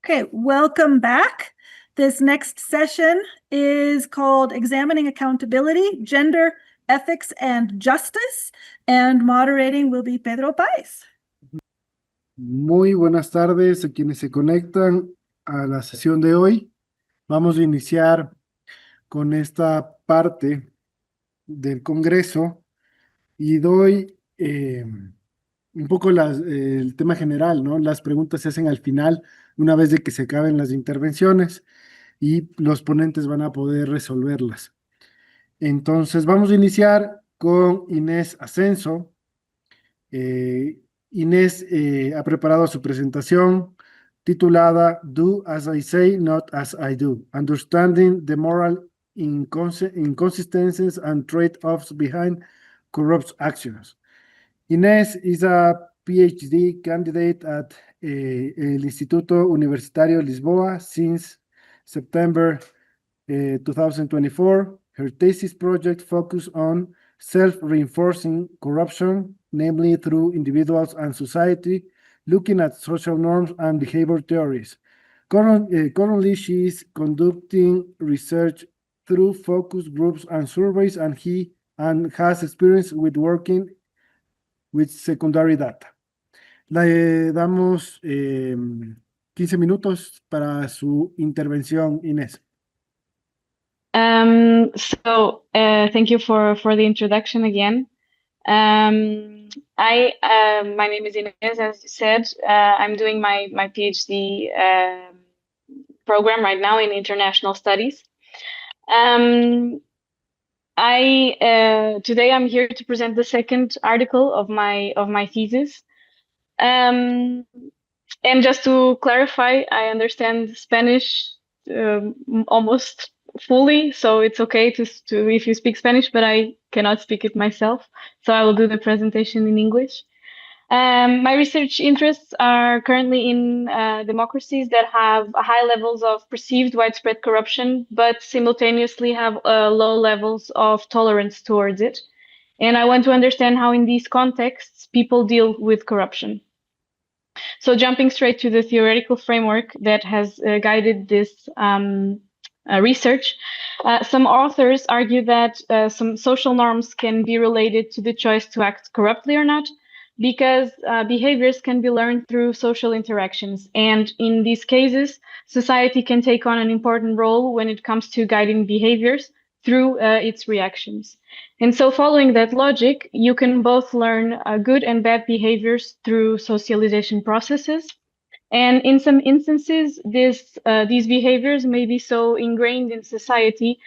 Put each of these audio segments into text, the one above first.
Okay, welcome back. This next session is called Examining Accountability, Gender, Ethics, and Justice, and moderating will be Pedro Páez. Muy buenas tardes a quienes se conectan a la sesión de hoy. Vamos a iniciar con esta parte del Congreso y doy un poco el tema general, ¿no? Las preguntas se hacen al final, una vez de que se acaben las intervenciones y los ponentes van a poder resolverlas. Entonces, vamos a iniciar con Inés Ascenso. Inés ha preparado su presentación titulada Do as I say, not as I do, Understanding the Moral Inconsistencies and Trade-offs Behind Corrupt Actions. Inés is a PhD candidate at el Instituto Universitario Lisboa since September 2024. Her thesis project focused on self-reinforcing corruption, namely through individuals and society, looking at social norms and behavior theories. Currently, she is conducting research through focus groups and surveys, and has experience with working with secondary data. Le damos 15 minutos para su intervención, Inés. Thank you for the introduction again. My name is Inés, as you said. I'm doing my PhD program right now in international studies. Today I'm here to present the second article of my thesis. And just to clarify, I understand Spanish almost fully, so it's okay to if you speak Spanish, but I cannot speak it myself, so I will do the presentation in English. My research interests are currently in democracies that have high levels of perceived widespread corruption, but simultaneously have low levels of tolerance towards it. And I want to understand how in these contexts people deal with corruption. So jumping straight to the theoretical framework that has guided this research, some authors argue that some social norms can be related to the choice to act corruptly or not, because behaviors can be learned through social interactions. And in these cases, society can take on an important role when it comes to guiding behaviors through its reactions. And so following that logic, you can both learn good and bad behaviors through socialization processes. And in some instances, these behaviors may be so ingrained in society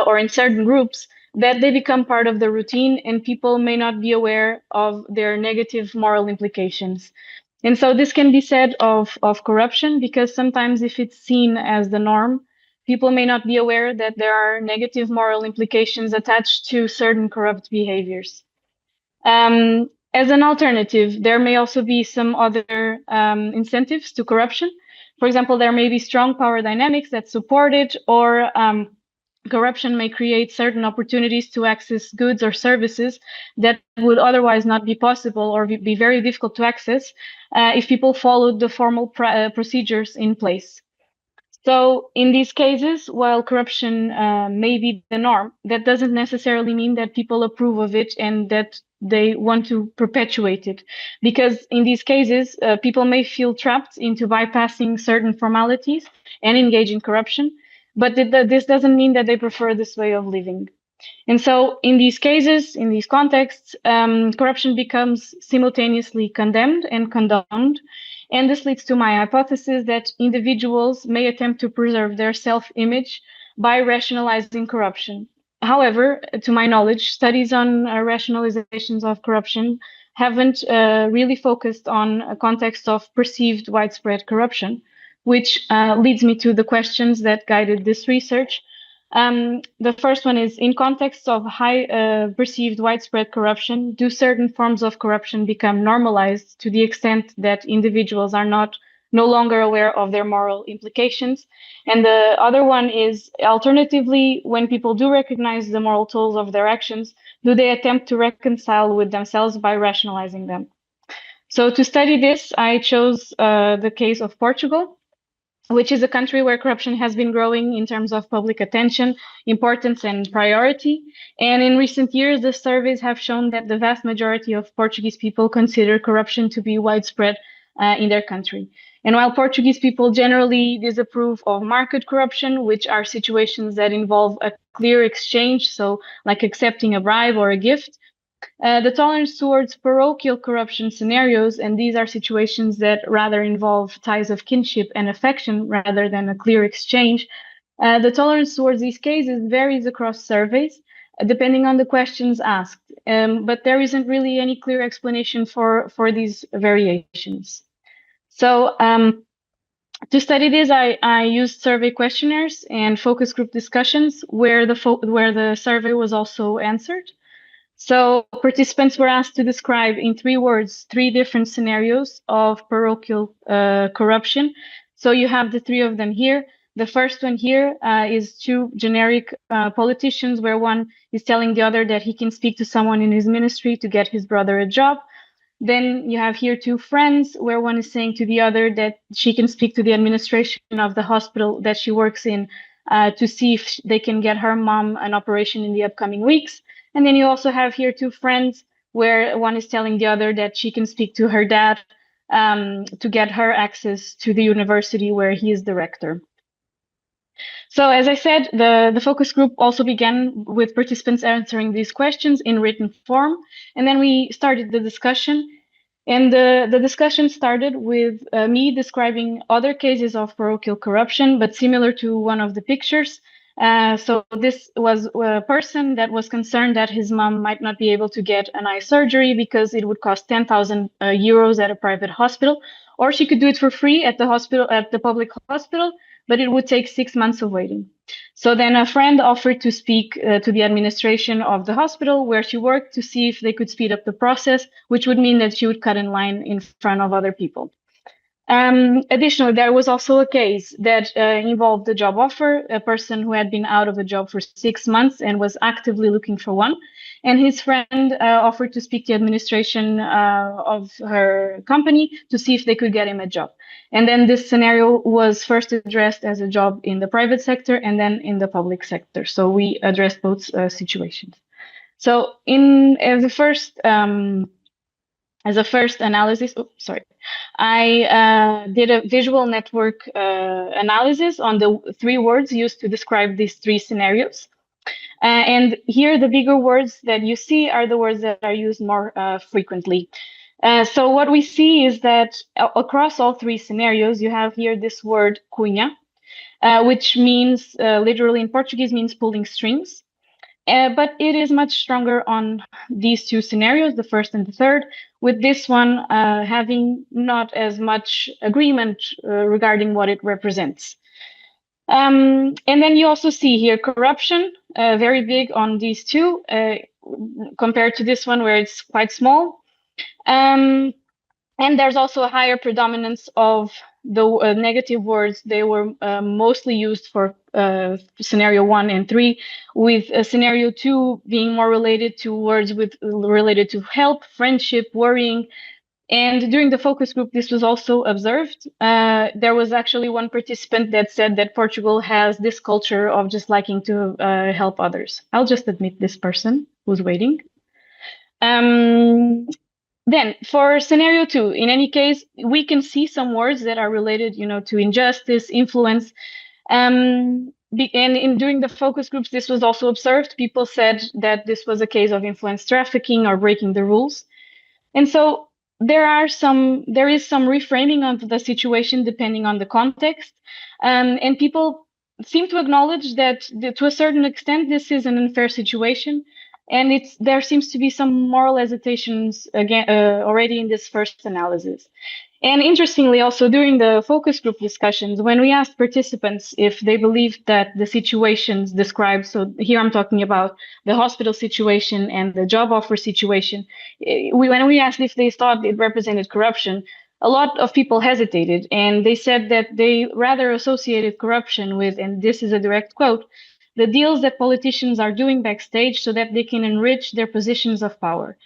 or in certain groups that they become part of the routine and people may not be aware of their negative moral implications. And so this can be said of corruption, because sometimes if it's seen as the norm, people may not be aware that there are negative moral implications attached to certain corrupt behaviors. As an alternative, there may also be some other incentives to corruption. For example, there may be strong power dynamics that support it, or corruption may create certain opportunities to access goods or services that would otherwise not be possible or be very difficult to access if people followed the formal procedures in place. So in these cases, while corruption may be the norm, that doesn't necessarily mean that people approve of it and that they want to perpetuate it. Because in these cases, people may feel trapped into bypassing certain formalities and engage in corruption, but this doesn't mean that they prefer this way of living. And so in these cases, in these contexts, corruption becomes simultaneously condemned and condoned. And this leads to my hypothesis that individuals may attempt to preserve their self-image by rationalizing corruption. However, to my knowledge, studies on rationalizations of corruption haven't really focused on a context of perceived widespread corruption, which leads me to the questions that guided this research. The first one is, in context of high perceived widespread corruption, do certain forms of corruption become normalized to the extent that individuals are no longer aware of their moral implications? And the other one is, alternatively, when people do recognize the moral tolls of their actions, do they attempt to reconcile with themselves by rationalizing them? So to study this, I chose the case of Portugal. which is a country where corruption has been growing in terms of public attention, importance, and priority. And in recent years, the surveys have shown that the vast majority of Portuguese people consider corruption to be widespread in their country. And while Portuguese people generally disapprove of market corruption, which are situations that involve a clear exchange, so like accepting a bribe or a gift, the tolerance towards parochial corruption scenarios, and these are situations that rather involve ties of kinship and affection rather than a clear exchange, the tolerance towards these cases varies across surveys, depending on the questions asked. But there isn't really any clear explanation for these variations. So to study this, I used survey questionnaires and focus group discussions where the survey was also answered. So participants were asked to describe in 3 words 3 different scenarios of parochial corruption. So you have the 3 of them here. The first one here is 2 generic politicians where one is telling the other that he can speak to someone in his ministry to get his brother a job. Then you have here 2 friends where one is saying to the other that she can speak to the administration of the hospital that she works in to see if they can get her mom an operation in the upcoming weeks. And then you also have here 2 friends where one is telling the other that she can speak to her dad to get her access to the university where he is the rector. So as I said, the focus group also began with participants answering these questions in written form. And then we started the discussion. And the discussion started with me describing other cases of parochial corruption, but similar to one of the pictures. So this was a person that was concerned that his mom might not be able to get an eye surgery because it would cost 10,000 euros at a private hospital, or she could do it for free at the public hospital, but it would take 6 months of waiting. So then a friend offered to speak to the administration of the hospital where she worked to see if they could speed up the process, which would mean that she would cut in line in front of other people. Additionally, there was also a case that involved a job offer, a person who had been out of a job for 6 months and was actively looking for one. And his friend offered to speak to the administration of her company to see if they could get him a job. And then this scenario was first addressed as a job in the private sector and then in the public sector. So we addressed both situations. So as a first analysis, I did a visual network analysis on the 3 words used to describe these 3 scenarios. And here, the bigger words that you see are the words that are used more frequently. So what we see is that across all 3 scenarios, you have here this word cunha, which means, literally in Portuguese, means pulling strings. But it is much stronger on these 2 scenarios, the first and the third, with this one having not as much agreement regarding what it represents. And then you also see here corruption, very big on these 2, compared to this one where it's quite small. And there's also a higher predominance of the negative words. They were mostly used for scenario 1 and 3, with scenario 2 being more related to words related to help, friendship, worrying. And during the focus group, this was also observed. There was actually one participant that said that Portugal has this culture of just liking to help others. I'll just admit this person who's waiting. Then for scenario 2, in any case, we can see some words that are related, to injustice, influence. And during the focus groups, this was also observed. People said that this was a case of influence trafficking or breaking the rules. And so there is some reframing of the situation depending on the context. And people seem to acknowledge that to a certain extent, this is an unfair situation. And there seems to be some moral hesitations again already in this first analysis. And interestingly, also during the focus group discussions, when we asked participants if they believed that the situations described, so here I'm talking about the hospital situation and the job offer situation, when we asked if they thought it represented corruption, a lot of people hesitated, and they said that they rather associated corruption with, and this is a direct quote, the deals that politicians are doing backstage so that they can enrich their positions of power.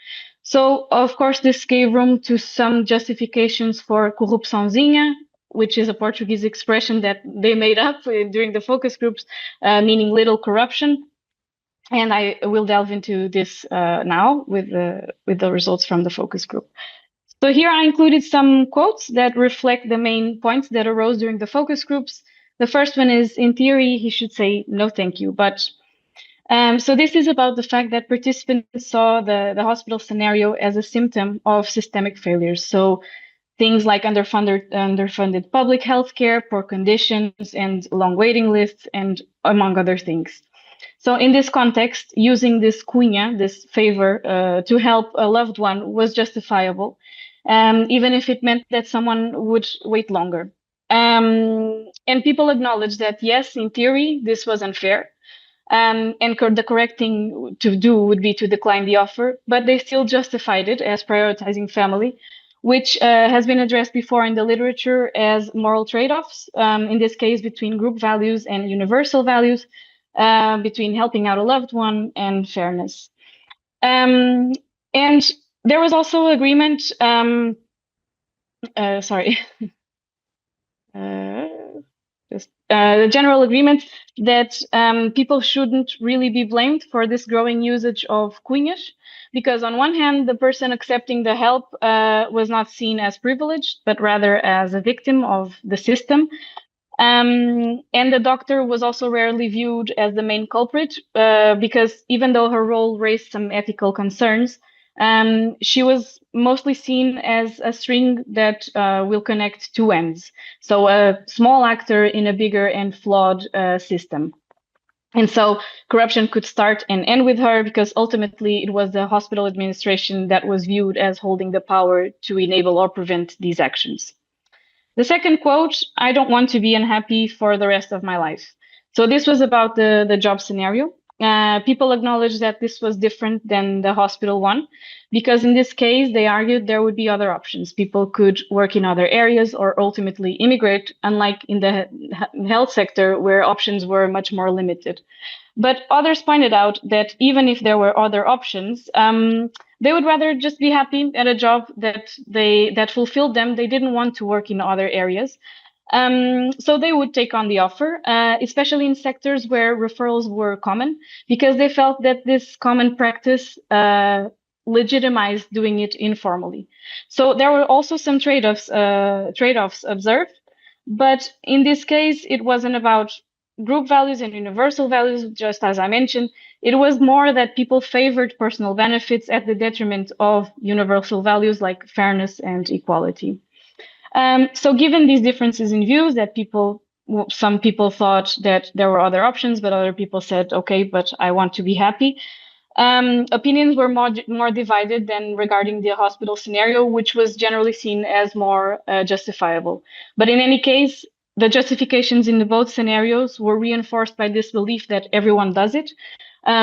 So, of course, this gave room to some justifications for corrupçãozinha, which is a Portuguese expression that they made up during the focus groups, meaning little corruption. And I will delve into this now with the results from the focus group. So here I included some quotes that reflect the main points that arose during the focus groups. The first one is, in theory, he should say, no, thank you. But so this is about the fact that participants saw the hospital scenario as a symptom of systemic failures. So things like underfunded public healthcare, poor conditions, and long waiting lists, and among other things. So in this context, using this cunha, this favor, to help a loved one was justifiable, even if it meant that someone would wait longer. And people acknowledged that, yes, in theory, this was unfair. And the correct thing to do would be to decline the offer, but they still justified it as prioritizing family, which has been addressed before in the literature as moral trade-offs, in this case between group values and universal values, between helping out a loved one and fairness. And there was also agreement, the general agreement that people shouldn't really be blamed for this growing usage of cunhas, because on one hand, the person accepting the help was not seen as privileged, but rather as a victim of the system. And the doctor was also rarely viewed as the main culprit, because even though her role raised some ethical concerns, she was mostly seen as a string that will connect two ends. So a small actor in a bigger and flawed system. And so corruption could start and end with her, because ultimately it was the hospital administration that was viewed as holding the power to enable or prevent these actions. The second quote, I don't want to be unhappy for the rest of my life. So this was about the job scenario. People acknowledged that this was different than the hospital one, because in this case, they argued there would be other options. People could work in other areas or ultimately immigrate, unlike in the health sector, where options were much more limited. But others pointed out that even if there were other options, they would rather just be happy at a job that fulfilled them. They didn't want to work in other areas. So they would take on the offer, especially in sectors where referrals were common, because they felt that this common practice legitimized doing it informally. So there were also some trade-offs observed, but in this case, it wasn't about group values and universal values, just as I mentioned. It was more that people favored personal benefits at the detriment of universal values like fairness and equality. So given these differences in views, that some people thought that there were other options, but other people said, okay, but I want to be happy. Opinions were more divided than regarding the hospital scenario, which was generally seen as more justifiable. But in any case, the justifications in both scenarios were reinforced by this belief that everyone does it,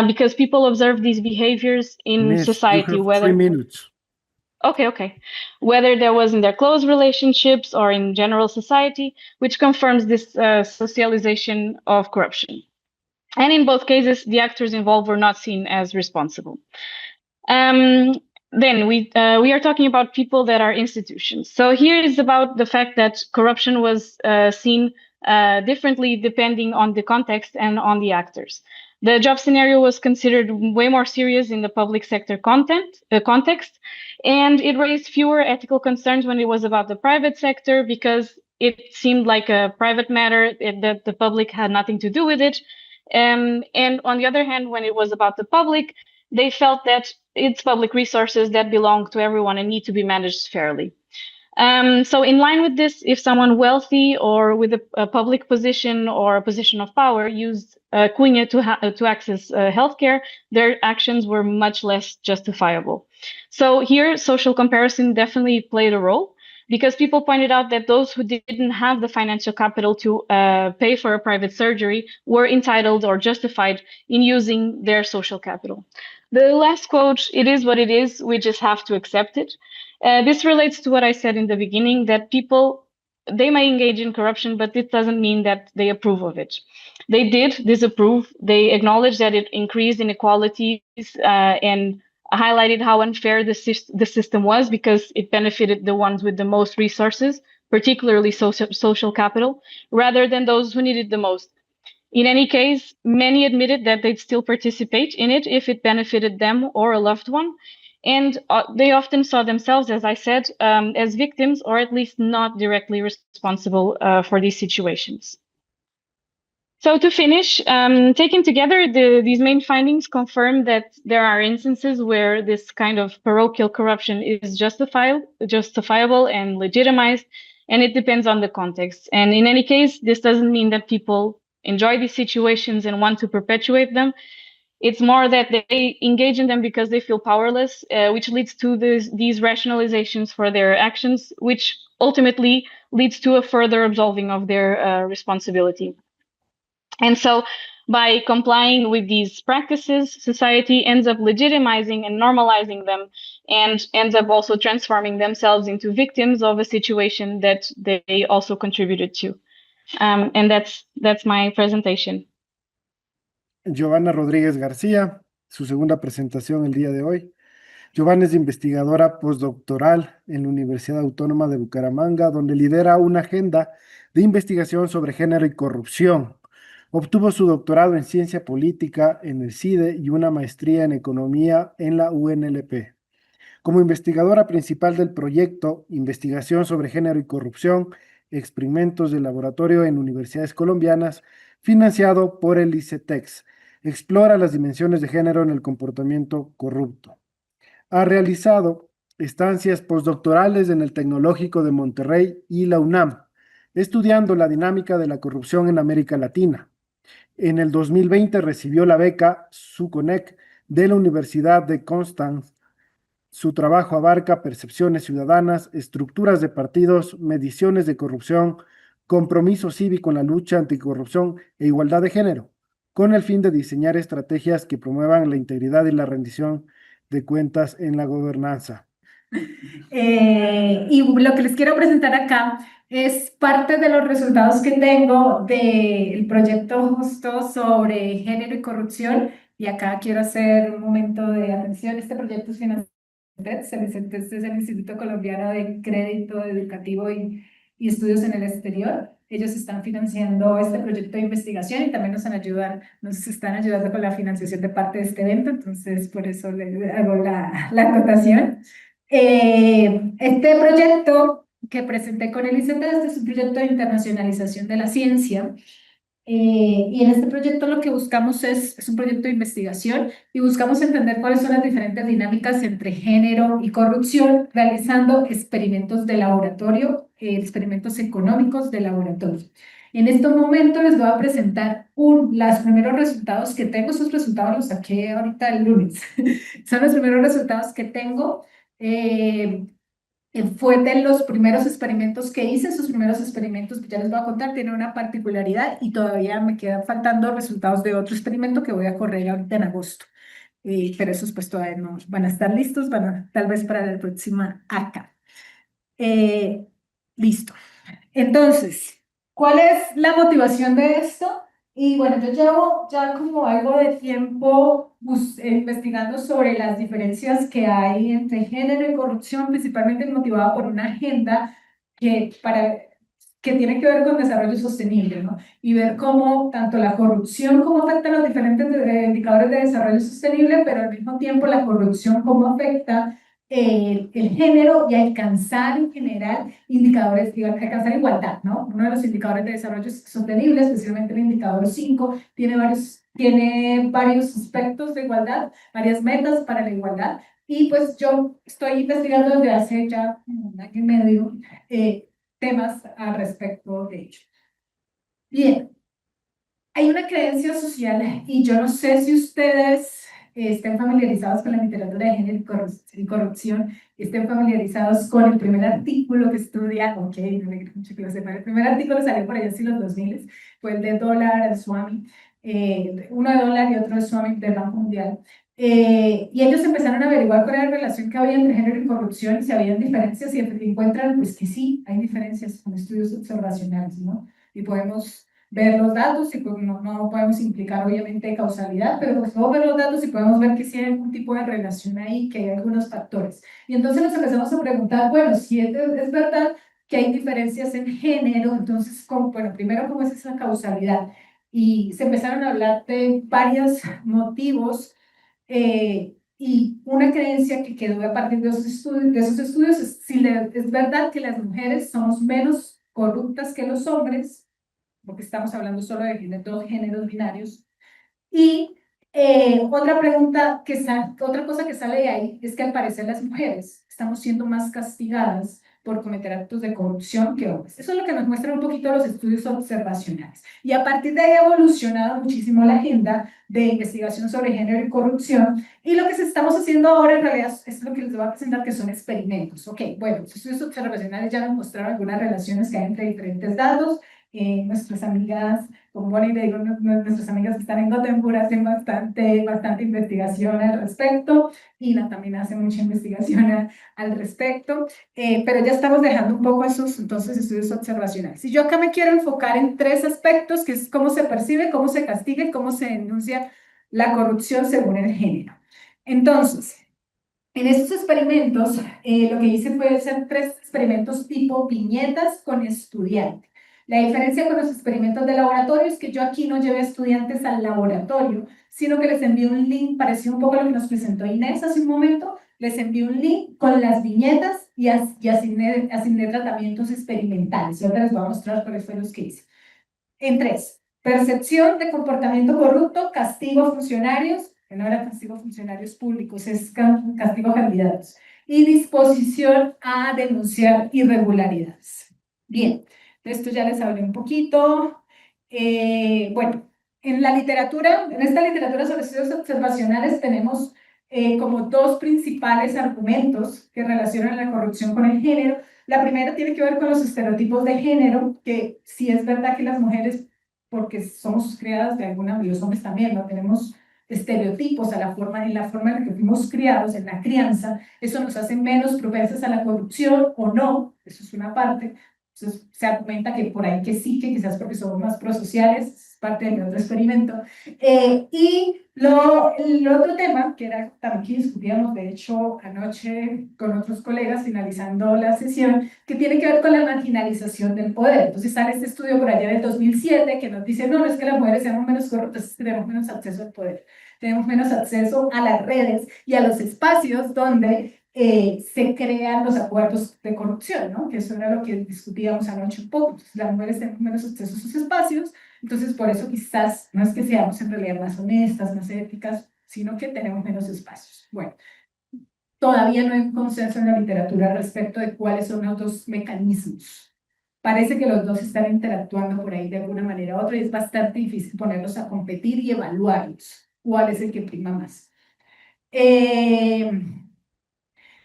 because people observe these behaviors in society, you have 3 minutes. Okay. Whether there was in their close relationships or in general society, which confirms this socialization of corruption. And in both cases, the actors involved were not seen as responsible. Then we are talking about people that are institutions. So here is about the fact that corruption was seen differently depending on the context and on the actors. The job scenario was considered way more serious in the public sector context, and it raised fewer ethical concerns when it was about the private sector, because it seemed like a private matter that the public had nothing to do with it. And on the other hand, when it was about the public, they felt that it's public resources that belong to everyone and need to be managed fairly. So in line with this, if someone wealthy or with a public position or a position of power used cunha to access healthcare, their actions were much less justifiable. So here, social comparison definitely played a role, because people pointed out that those who didn't have the financial capital to pay for a private surgery were entitled or justified in using their social capital. The last quote, it is what it is, we just have to accept it. This relates to what I said in the beginning, that people, they may engage in corruption, but it doesn't mean that they approve of it. They did disapprove. They acknowledged that it increased inequalities and highlighted how unfair the system was, because it benefited the ones with the most resources, particularly social capital, rather than those who need it the most. In any case, many admitted that they'd still participate in it if it benefited them or a loved one. And they often saw themselves, as I said, as victims, or at least not directly responsible for these situations. So to finish, taken together, these main findings confirm that there are instances where this kind of parochial corruption is justifiable and legitimized, and it depends on the context. And in any case, this doesn't mean that people enjoy these situations and want to perpetuate them. It's more that they engage in them because they feel powerless, which leads to these rationalizations for their actions, which ultimately leads to a further absolving of their responsibility. And so by complying with these practices, society ends up legitimizing and normalizing them, and ends up also transforming themselves into victims of a situation that they also contributed to. And that's my presentation. Giovanna Rodríguez García, su segunda presentación el día de hoy. Giovanna es investigadora postdoctoral en la Universidad Autónoma de Bucaramanga, donde lidera una agenda de investigación sobre género y corrupción. Obtuvo su doctorado en ciencia política en el CIDE y una maestría en economía en la UNLP. Como investigadora principal del proyecto Investigación sobre Género y Corrupción, Experimentos de Laboratorio en Universidades Colombianas, financiado por el ICETEX, explora las dimensiones de género en el comportamiento corrupto. Ha realizado estancias postdoctorales en el Tecnológico de Monterrey y la UNAM, estudiando la dinámica de la corrupción en América Latina. En el 2020 recibió la beca SUCONEC de la Universidad de Constance. Su trabajo abarca percepciones ciudadanas, estructuras de partidos, mediciones de corrupción, compromiso cívico en la lucha anticorrupción e igualdad de género, con el fin de diseñar estrategias que promuevan la integridad y la rendición de cuentas en la gobernanza. Y lo que les quiero presentar acá es parte de los resultados que tengo del proyecto justo sobre género y corrupción. Y acá quiero hacer un momento de atención. Este proyecto es financiado por CENESET, es el Instituto Colombiano de Crédito Educativo y Estudios en el Exterior. Ellos están financiando este proyecto de investigación y también nos están ayudando con la financiación de parte de este evento. Entonces, por eso les hago la acotación. Este proyecto que presenté con el ICETEX es un proyecto de internacionalización de la ciencia. Y en este proyecto lo que buscamos es un proyecto de investigación y buscamos entender cuáles son las diferentes dinámicas entre género y corrupción, realizando experimentos de laboratorio, experimentos económicos de laboratorio. En estos momentos les voy a presentar los primeros resultados que tengo. Esos resultados los saqué ahorita el lunes. Son los primeros resultados que tengo. Fue de los primeros experimentos que hice. Esos primeros experimentos que ya les voy a contar tienen una particularidad y todavía me quedan faltando resultados de otro experimento que voy a correr ahorita en agosto. Pero esos pues todavía no van a estar listos, tal vez para la próxima acá. Listo. Entonces, ¿cuál es la motivación de esto? Y bueno, yo llevo ya como algo de tiempo investigando sobre las diferencias que hay entre género y corrupción, principalmente motivada por una agenda que tiene que ver con desarrollo sostenible, ¿no? Y ver cómo tanto la corrupción, cómo afecta a los diferentes indicadores de desarrollo sostenible, pero al mismo tiempo la corrupción, cómo afecta el género y alcanzar en general indicadores, alcanzar igualdad, ¿no? Uno de los indicadores de desarrollo sostenible, especialmente el indicador 5, tiene varios aspectos de igualdad, varias metas para la igualdad, y pues yo estoy investigando desde hace ya un año y medio temas al respecto de ello. Bien, hay una creencia social, y yo no sé si ustedes estén familiarizados con la literatura de género y corrupción, estén familiarizados con el primer artículo que estudia, no me alegra mucho que lo sepan, el primer artículo salió por allá en los 2000, fue el de Dollar, Swami, uno de Dollar y otro de Swami del Banco Mundial. Y ellos empezaron a averiguar cuál era la relación que había entre género y corrupción, y si habían diferencias, y encuentran pues que sí, hay diferencias con estudios observacionales, ¿no? Y podemos ver los datos y pues no podemos implicar obviamente causalidad, pero pues podemos ver los datos y podemos ver que sí hay algún tipo de relación ahí, que hay algunos factores. Y entonces nos empezamos a preguntar, bueno, si es verdad que hay diferencias en género. Entonces, bueno, primero, ¿cómo es esa causalidad? Y se empezaron a hablar de varios motivos, y una creencia que quedó a partir de esos estudios es si es verdad que las mujeres somos menos corruptas que los hombres, porque estamos hablando solo de dos géneros binarios. Y otra pregunta otra cosa que sale de ahí es que al parecer las mujeres estamos siendo más castigadas por cometer actos de corrupción que hombres. Eso es lo que nos muestran un poquito los estudios observacionales. Y a partir de ahí ha evolucionado muchísimo la agenda de investigación sobre género y corrupción. Y lo que estamos haciendo ahora en realidad es lo que les voy a presentar, que son experimentos. Ok, bueno, los estudios observacionales ya nos mostraron algunas relaciones que hay entre diferentes datos. Nuestras amigas, como Bonnie le digo, nuestras amigas que están en Gotemburgo hacen bastante investigación al respecto. Ina también hace mucha investigación al respecto, pero ya estamos dejando un poco esos entonces estudios observacionales. Y yo acá me quiero enfocar en tres aspectos, que es cómo se percibe, cómo se castiga y cómo se denuncia la corrupción según el género. Entonces, en estos experimentos, lo que hice fue hacer 3 experimentos tipo viñetas con estudiantes. La diferencia con los experimentos de laboratorio es que yo aquí no llevé estudiantes al laboratorio, sino que les envié un link, parecido un poco a lo que nos presentó Inés hace un momento, les envié un link con las viñetas y asigné tratamientos experimentales. Y ahora les voy a mostrar cuáles fueron los que hice. En 3, percepción de comportamiento corrupto, castigo a funcionarios, que no era castigo a funcionarios públicos, es castigo a candidatos, y disposición a denunciar irregularidades. Bien, de esto ya les hablé un poquito. Bueno, en esta literatura sobre estudios observacionales tenemos como 2 principales argumentos que relacionan la corrupción con el género. La primera tiene que ver con los estereotipos de género, que sí es verdad que las mujeres, porque somos criadas de alguna, y los hombres también, ¿no? Tenemos estereotipos en la forma en la que fuimos criados, en la crianza, eso nos hace menos propensas a la corrupción o no, eso es una parte. Entonces, se argumenta que por ahí que sí, que quizás porque somos más prosociales, es parte de mi otro experimento. Y el otro tema, que era también que discutíamos, de hecho, anoche con otros colegas, finalizando la sesión, que tiene que ver con la marginalización del poder. Entonces sale este estudio por allá del 2007 que nos dice, no es que las mujeres seamos menos corruptas, es que tenemos menos acceso al poder, tenemos menos acceso a las redes y a los espacios donde se crean los acuerdos de corrupción, ¿no? Que eso era lo que discutíamos anoche un poco. Entonces, las mujeres tenemos menos acceso a esos espacios, entonces por eso quizás no es que seamos en realidad más honestas, más éticas, sino que tenemos menos espacios. Bueno, todavía no hay un consenso en la literatura respecto de cuáles son los dos mecanismos. Parece que los dos están interactuando por ahí de alguna manera u otra y es bastante difícil ponerlos a competir y evaluarlos. ¿Cuál es el que prima más?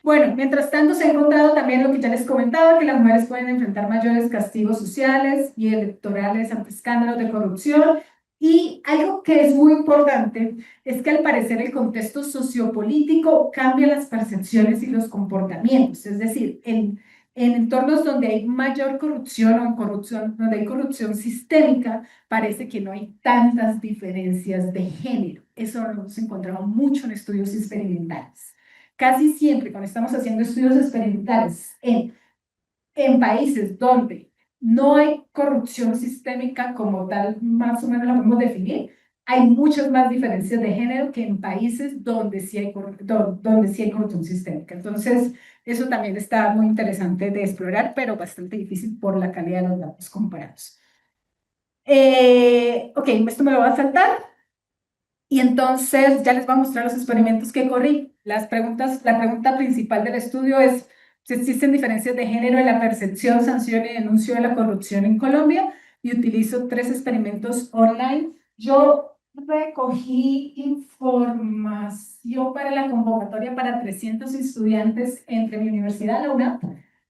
Bueno, mientras tanto se ha encontrado también lo que ya les comentaba, que las mujeres pueden enfrentar mayores castigos sociales y electorales ante escándalos de corrupción. Y algo que es muy importante es que al parecer el contexto sociopolítico cambia las percepciones y los comportamientos. Es decir, en entornos donde hay mayor corrupción o en corrupción, donde hay corrupción sistémica, parece que no hay tantas diferencias de género. Eso lo hemos encontrado mucho en estudios experimentales. Casi siempre cuando estamos haciendo estudios experimentales en países donde no hay corrupción sistémica como tal, más o menos la podemos definir, hay muchas más diferencias de género que en países donde sí hay corrupción sistémica. Entonces, eso también está muy interesante de explorar, pero bastante difícil por la calidad de los datos comparados. Ok, esto me lo voy a saltar. Y entonces ya les voy a mostrar los experimentos que corrí. La pregunta principal del estudio es si existen diferencias de género en la percepción, sanción y denuncio de la corrupción en Colombia, y utilizo 3 experimentos online. Yo recogí información para la convocatoria para 300 estudiantes entre mi universidad, la UNAP,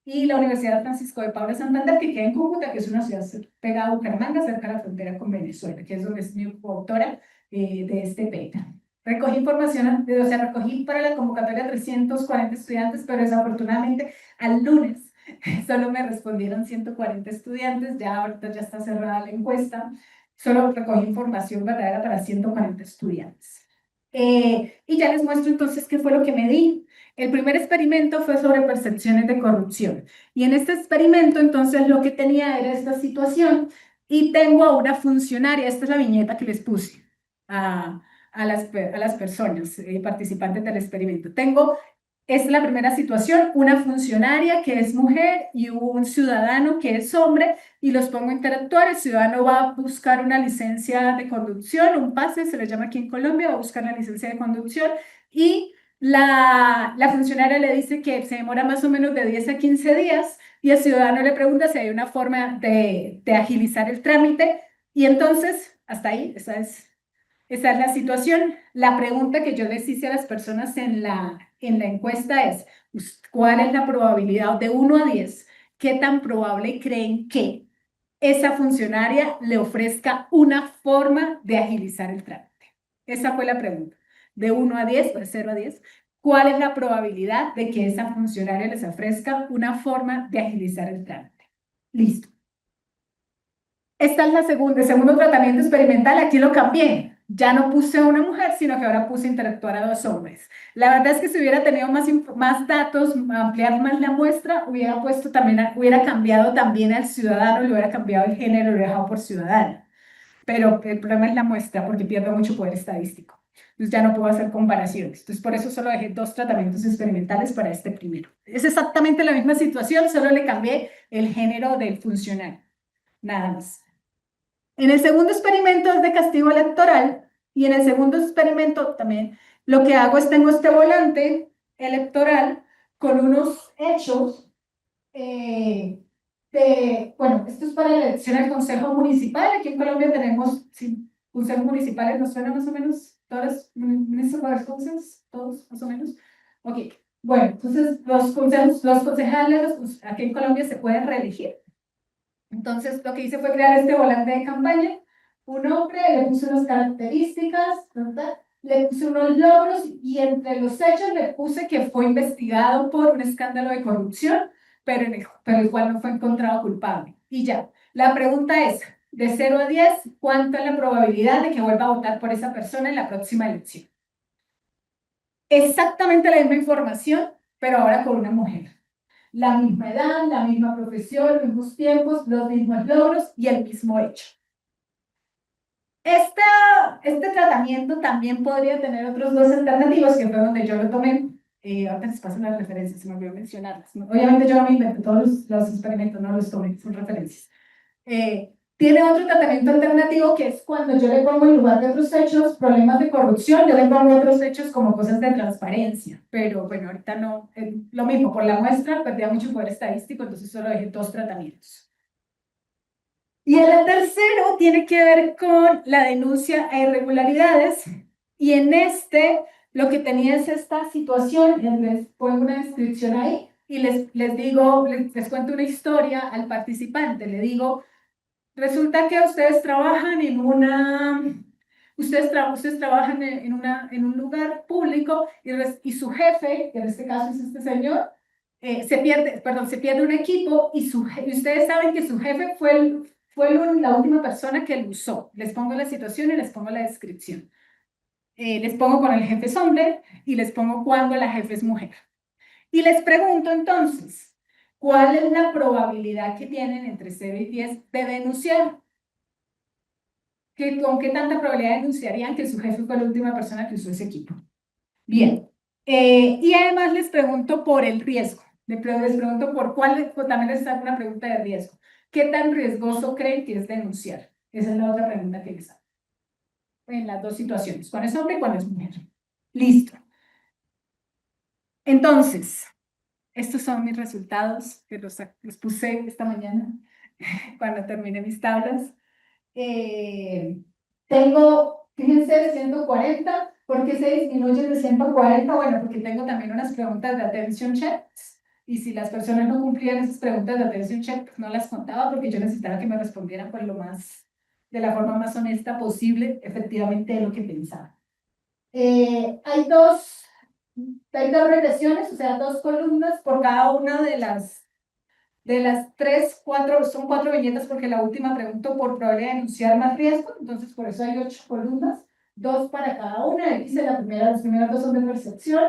y la Universidad Francisco de Paula Santander, que queda en Cúcuta, que es una ciudad pegada a Bucaramanga, cerca de la frontera con Venezuela, que es donde es mi coautora de este paper. Recogí información, o sea, recogí para la convocatoria 340 estudiantes, pero desafortunadamente al lunes solo me respondieron 140 estudiantes, ya ahorita ya está cerrada la encuesta, solo recogí información verdadera para 140 estudiantes. Y ya les muestro entonces qué fue lo que me di. El primer experimento fue sobre percepciones de corrupción. Y en este experimento, entonces, lo que tenía era esta situación y tengo a una funcionaria, esta es la viñeta que les puse a las personas participantes del experimento. Esta es la primera situación, una funcionaria que es mujer y un ciudadano que es hombre, y los pongo a interactuar. El ciudadano va a buscar una licencia de conducción, un pase, se le llama aquí en Colombia, va a buscar la licencia de conducción, y la funcionaria le dice que se demora más o menos de 10 a 15 días, y el ciudadano le pregunta si hay una forma de agilizar el trámite, y entonces, hasta ahí, esa es la situación. La pregunta que yo les hice a las personas en la encuesta es, ¿cuál es la probabilidad de 1 a 10? ¿Qué tan probable creen que esa funcionaria le ofrezca una forma de agilizar el trámite? Esa fue la pregunta. De 1 a 10, o de 0 a 10, ¿cuál es la probabilidad de que esa funcionaria les ofrezca una forma de agilizar el trámite? Listo. Esta es el segundo tratamiento experimental. Aquí lo cambié. Ya no puse a una mujer, sino que ahora puse a interactuar a 2 hombres. La verdad es que si hubiera tenido más datos, ampliar más la muestra, hubiera cambiado también al ciudadano, le hubiera cambiado el género, lo hubiera dejado por ciudadano. Pero el problema es la muestra, porque pierdo mucho poder estadístico. Entonces ya no puedo hacer comparaciones. Entonces por eso solo dejé 2 tratamientos experimentales para este primero. Es exactamente la misma situación, solo le cambié el género del funcionario. Nada más. En el segundo experimento es de castigo electoral, y en el segundo experimento también lo que hago es tengo este volante electoral con unos hechos bueno, esto es para la elección al Consejo Municipal. Aquí en Colombia tenemos, sí, consejos municipales, ¿nos suena más o menos? ¿Todos municipales, todos más o menos? Ok, bueno, entonces los concejales aquí en Colombia se pueden reelegir. Entonces, lo que hice fue crear este volante de campaña, un nombre, le puse unas características, ¿verdad? Le puse unos logros, y entre los hechos le puse que fue investigado por un escándalo de corrupción, pero igual no fue encontrado culpable. Y ya, la pregunta es, de 0 a 10, ¿cuánto es la probabilidad de que vuelva a votar por esa persona en la próxima elección? Exactamente la misma información, pero ahora con una mujer. La misma edad, la misma profesión, los mismos tiempos, los mismos logros y el mismo hecho. Este tratamiento también podría tener otros 2 alternativas, que fue donde yo lo tomé. Ahorita les paso las referencias, se me olvidó mencionarlas, ¿no? Obviamente yo no me inventé todos los experimentos, no los tomé, son referencias. Tiene otro tratamiento alternativo, que es cuando yo le pongo en lugar de otros hechos problemas de corrupción, yo le pongo otros hechos como cosas de transparencia. Pero bueno, ahorita no, lo mismo, por la muestra perdía mucho poder estadístico, entonces solo dejé 2 tratamientos. Y el tercero tiene que ver con la denuncia a irregularidades, y en lo que tenía es esta situación, les pongo una descripción ahí y les digo, les cuento una historia al participante. Le digo, resulta que ustedes trabajan ustedes trabajan en un lugar público, y su jefe, que en este caso es este señor, se pierde un equipo, y ustedes saben que su jefe fue la última persona que lo usó. Les pongo la situación y les pongo la descripción. Les pongo con el jefe es hombre y les pongo cuando la jefe es mujer. Y les pregunto entonces, ¿cuál es la probabilidad que tienen entre 0 y 10 de denunciar? ¿Con qué tanta probabilidad denunciarían que su jefe fue la última persona que usó ese equipo? Bien. Y además les pregunto por el riesgo. Les pregunto también les hago una pregunta de riesgo. ¿Qué tan riesgoso creen que es denunciar? Esa es la otra pregunta que les hago. En las 2 situaciones, cuando es hombre y cuando es mujer. Listo. Entonces, estos son mis resultados que los puse esta mañana cuando terminé mis tablas. Fíjense, de 140. ¿Por qué se disminuye de 140? Bueno, porque tengo también unas preguntas de attention checks, y si las personas no cumplían esas preguntas de attention check, pues no las contaba, porque yo necesitaba que me respondieran de la forma más honesta posible, efectivamente, de lo que pensaba. Hay dos regresiones, o sea, 2 columnas por cada una de las 4, son 4 viñetas, porque la última pregunto por probabilidad de denunciar más riesgo, entonces por eso hay 8 columnas. 2 para cada una. Dice las primeras dos son de percepción,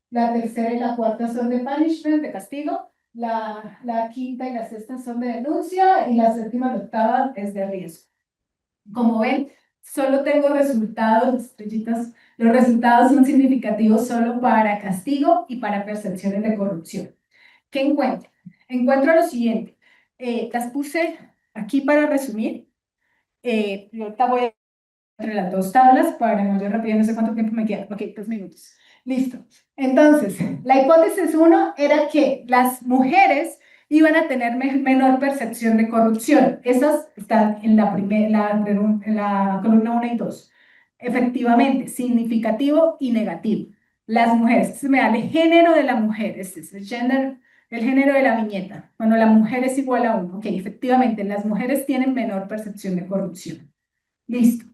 la tercera y la cuarta son de punishment, de castigo, la quinta y la sexta son de denuncia, y la séptima y la octava es de riesgo. Como ven, solo tengo resultados, estrellitas, los resultados son significativos solo para castigo y para percepciones de corrupción. ¿Qué encuentro? Encuentro lo siguiente, las puse aquí para resumir. Yo ahorita voy a entre las dos tablas para no ir rápido, no sé cuánto tiempo me queda. Ok, 2 minutos. Listo. Entonces, la hipótesis 1 era que las mujeres iban a tener menor percepción de corrupción. Esas están en en la columna 1 y 2. Efectivamente, significativo y negativo. Las mujeres, se me da el género de la mujer, este es el gender, el género de la viñeta. Bueno, la mujer es igual a 1. Ok, efectivamente, las mujeres tienen menor percepción de corrupción. Listo.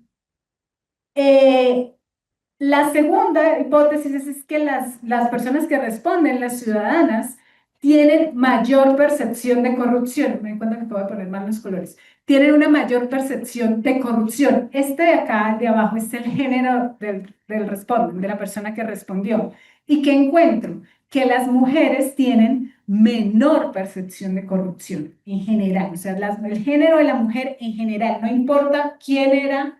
La segunda hipótesis es que las personas que responden, las ciudadanas, tienen mayor percepción de corrupción. Me doy cuenta que acabo de poner mal los colores. Tienen una mayor percepción de corrupción. Este de acá, de abajo, es el género del respondent, de la persona que respondió. ¿Y qué encuentro? Que las mujeres tienen menor percepción de corrupción en general. O sea, el género de la mujer en general, no importa quién era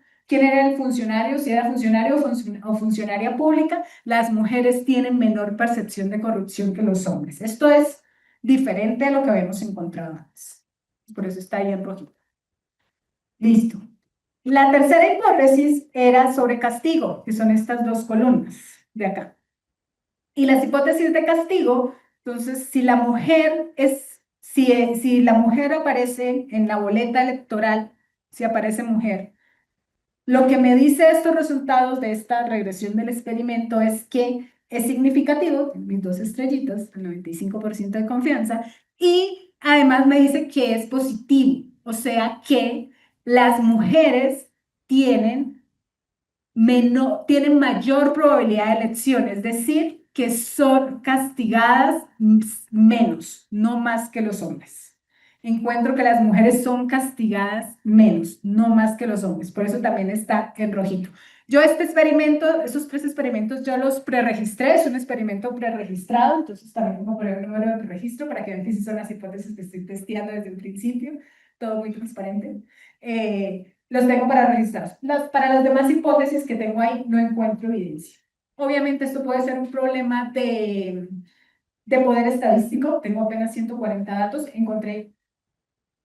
el funcionario, si era funcionario o funcionaria pública, las mujeres tienen menor percepción de corrupción que los hombres. Esto es diferente a lo que habíamos encontrado antes. Por eso está ahí en rojito. Listo. La tercera hipótesis era sobre castigo, que son estas dos columnas de acá. Y las hipótesis de castigo, entonces, si la mujer aparece en la boleta electoral, si aparece mujer, lo que me dice estos resultados de esta regresión del experimento es que es significativo, mis 2 estrellitas, el 95% de confianza, y además me dice que es positivo, o sea que las mujeres tienen mayor probabilidad de elección, es decir, que son castigadas menos, no más que los hombres. Encuentro que las mujeres son castigadas menos, no más que los hombres, por eso también está en rojito. Yo esos 3 experimentos yo los preregistré, es un experimento preregistrado, entonces también voy a poner el número de preregistro para que vean que sí son las hipótesis que estoy testeando desde el principio, todo muy transparente. Los tengo para registrar. Para las demás hipótesis que tengo ahí no encuentro evidencia. Obviamente esto puede ser un problema de poder estadístico, tengo apenas 140 datos, encontré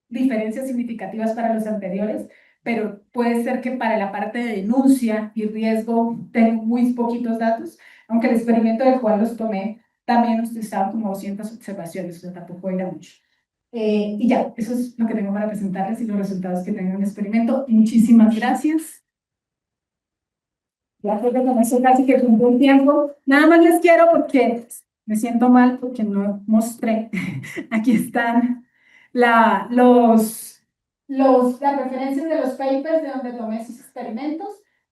diferencias significativas para los anteriores, pero puede ser que para la parte de denuncia y riesgo tengo muy poquitos datos, aunque el experimento del cual los tomé también utilizaban como 200 observaciones, o sea, tampoco era mucho. Y ya, eso es lo que tengo para presentarles y los resultados que tengo en el experimento. Muchísimas gracias. Ya creo que con eso casi que cumplí el tiempo. Nada más les quiero porque me siento mal porque no mostré. Aquí están las referencias de los papers de donde tomé esos experimentos.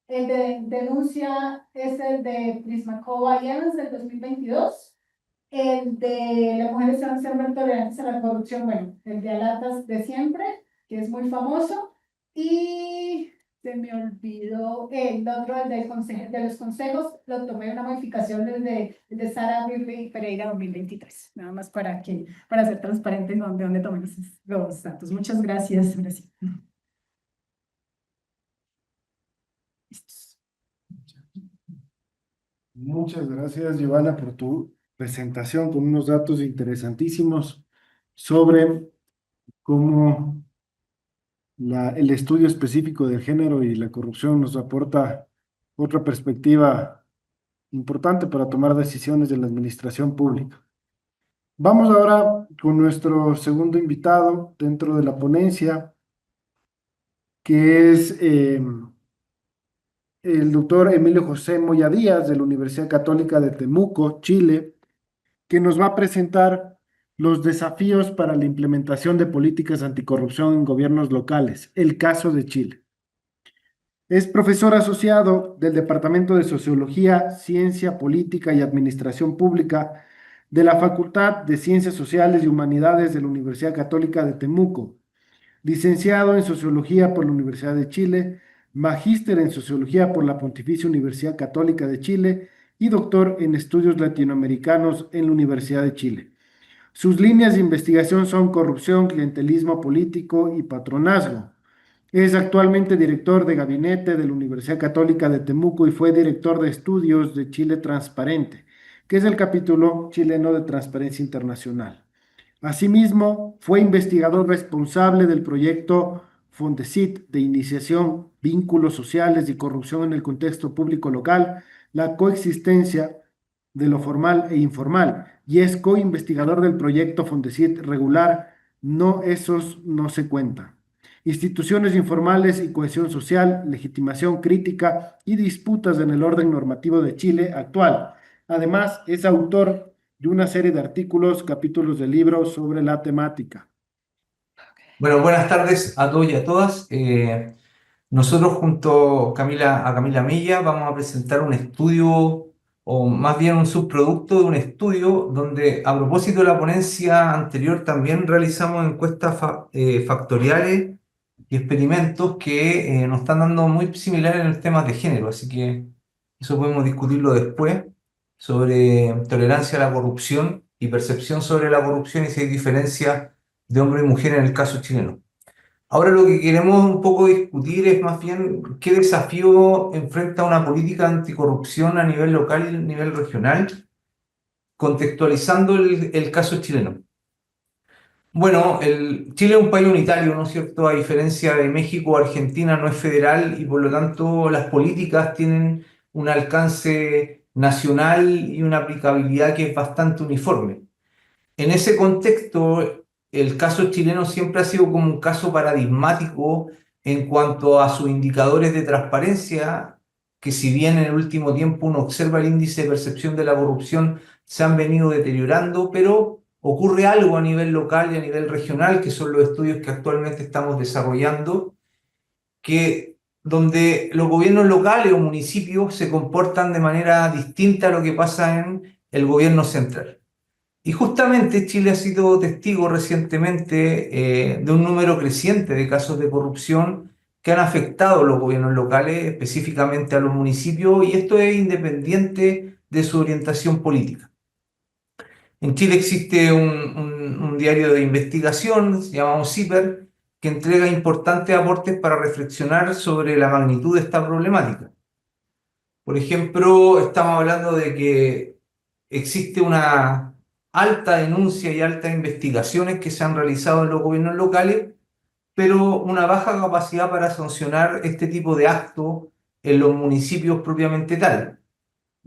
El de denuncia es el de Prismakova y Evans del 2022. El de las mujeres deben ser tolerantes a la corrupción, bueno, el de Alatas de siempre, que es muy famoso. Y se me olvidó el otro, el de los consejos, lo tomé una modificación desde Sara Birri Pereira 2023, nada más para ser transparente en dónde tomé los datos. Muchas gracias. Gracias. Muchas gracias, Giovanna, por tu presentación con unos datos interesantísimos sobre cómo el estudio específico del género y la corrupción nos aporta otra perspectiva importante para tomar decisiones de la administración pública. Vamos ahora con nuestro segundo invitado dentro de la ponencia, que es el doctor Emilio José Moya Díaz de la Universidad Católica de Temuco, Chile, que nos va a presentar los desafíos para la implementación de políticas anticorrupción en gobiernos locales, el caso de Chile. Es profesor asociado del Departamento de Sociología, Ciencia Política y Administración Pública de la Facultad de Ciencias Sociales y Humanidades de la Universidad Católica de Temuco, licenciado en Sociología por la Universidad de Chile, magíster en Sociología por la Pontificia Universidad Católica de Chile y doctor en Estudios Latinoamericanos en la Universidad de Chile. Sus líneas de investigación son corrupción, clientelismo político y patronazgo. Es actualmente director de gabinete de la Universidad Católica de Temuco y fue director de estudios de Chile Transparente, que es el capítulo chileno de Transparencia Internacional. Asimismo, fue investigador responsable del proyecto Fondesit de iniciación, vínculos sociales y corrupción en el contexto público local, la coexistencia de lo formal e informal, y es coinvestigador del proyecto Fondesit regular, no esos no se cuentan. Instituciones informales y cohesión social, legitimación crítica y disputas en el orden normativo de Chile actual. Además, es autor de una serie de artículos, capítulos de libros sobre la temática. Bueno, buenas tardes a todos y a todas. Nosotros junto a Camila Milla vamos a presentar un estudio, o más bien un subproducto de un estudio donde, a propósito de la ponencia anterior, también realizamos encuestas factoriales y experimentos que nos están dando muy similares en el tema de género, así que eso podemos discutirlo después, sobre tolerancia a la corrupción y percepción sobre la corrupción y si hay diferencias de hombre y mujer en el caso chileno. Ahora lo que queremos un poco discutir es más bien qué desafío enfrenta una política anticorrupción a nivel local y a nivel regional, contextualizando el caso chileno. Bueno, Chile es un país unitario, ¿no es cierto? A diferencia de México, Argentina no es federal y por lo tanto las políticas tienen un alcance nacional y una aplicabilidad que es bastante uniforme. En ese contexto, el caso chileno siempre ha sido como un caso paradigmático en cuanto a sus indicadores de transparencia, que si bien en el último tiempo uno observa el índice de percepción de la corrupción, se han venido deteriorando, pero ocurre algo a nivel local y a nivel regional, que son los estudios que actualmente estamos desarrollando, donde los gobiernos locales o municipios se comportan de manera distinta a lo que pasa en el gobierno central. Y justamente Chile ha sido testigo recientemente de un número creciente de casos de corrupción que han afectado a los gobiernos locales, específicamente a los municipios, y esto es independiente de su orientación política. En Chile existe un diario de investigación llamado CIPER, que entrega importantes aportes para reflexionar sobre la magnitud de esta problemática. Por ejemplo, estamos hablando de que existe una alta denuncia y altas investigaciones que se han realizado en los gobiernos locales, pero una baja capacidad para sancionar este tipo de actos en los municipios propiamente tal.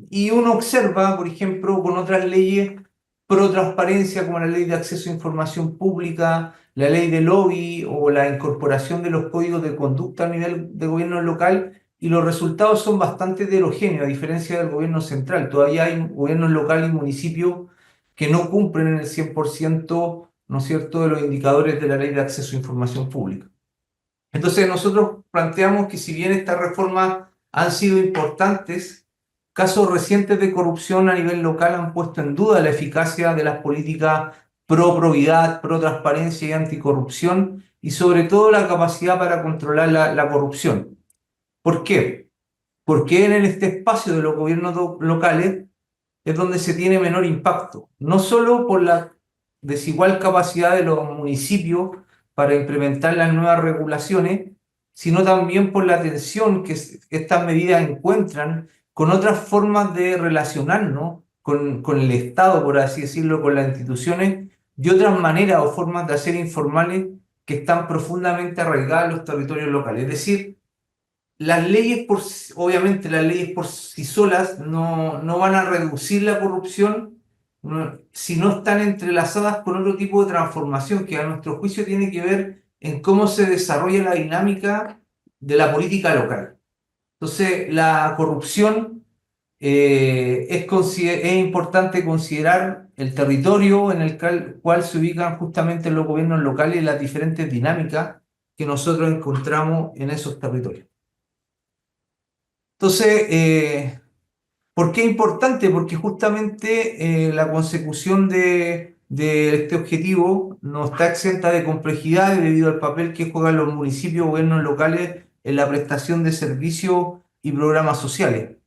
Y uno observa, por ejemplo, con otras leyes pro transparencia, como la ley de acceso a información pública, la ley de lobby o la incorporación de los códigos de conducta a nivel de gobierno local, y los resultados son bastante heterogéneos, a diferencia del gobierno central. Todavía hay gobiernos locales y municipios que no cumplen en el 100%, ¿no es cierto?, de los indicadores de la ley de acceso a información pública. Entonces nosotros planteamos que si bien estas reformas han sido importantes, casos recientes de corrupción a nivel local han puesto en duda la eficacia de las políticas pro probidad, pro transparencia y anticorrupción, y sobre todo la capacidad para controlar la corrupción. ¿Por qué? Porque en este espacio de los gobiernos locales es donde se tiene menor impacto, no solo por la desigual capacidad de los municipios para implementar las nuevas regulaciones, sino también por la tensión que estas medidas encuentran con otras formas de relacionarnos con el Estado, por así decirlo, con las instituciones, y otras maneras o formas de hacer informales que están profundamente arraigadas en los territorios locales. Es decir, obviamente las leyes por sí solas no van a reducir la corrupción si no están entrelazadas con otro tipo de transformación que a nuestro juicio tiene que ver en cómo se desarrolla la dinámica de la política local. Entonces, la corrupción es importante considerar el territorio en el cual se ubican justamente los gobiernos locales y las diferentes dinámicas que nosotros encontramos en esos territorios. Entonces, ¿por qué es importante? Porque justamente la consecución de este objetivo no está exenta de complejidades debido al papel que juegan los municipios o gobiernos locales en la prestación de servicios y programas sociales.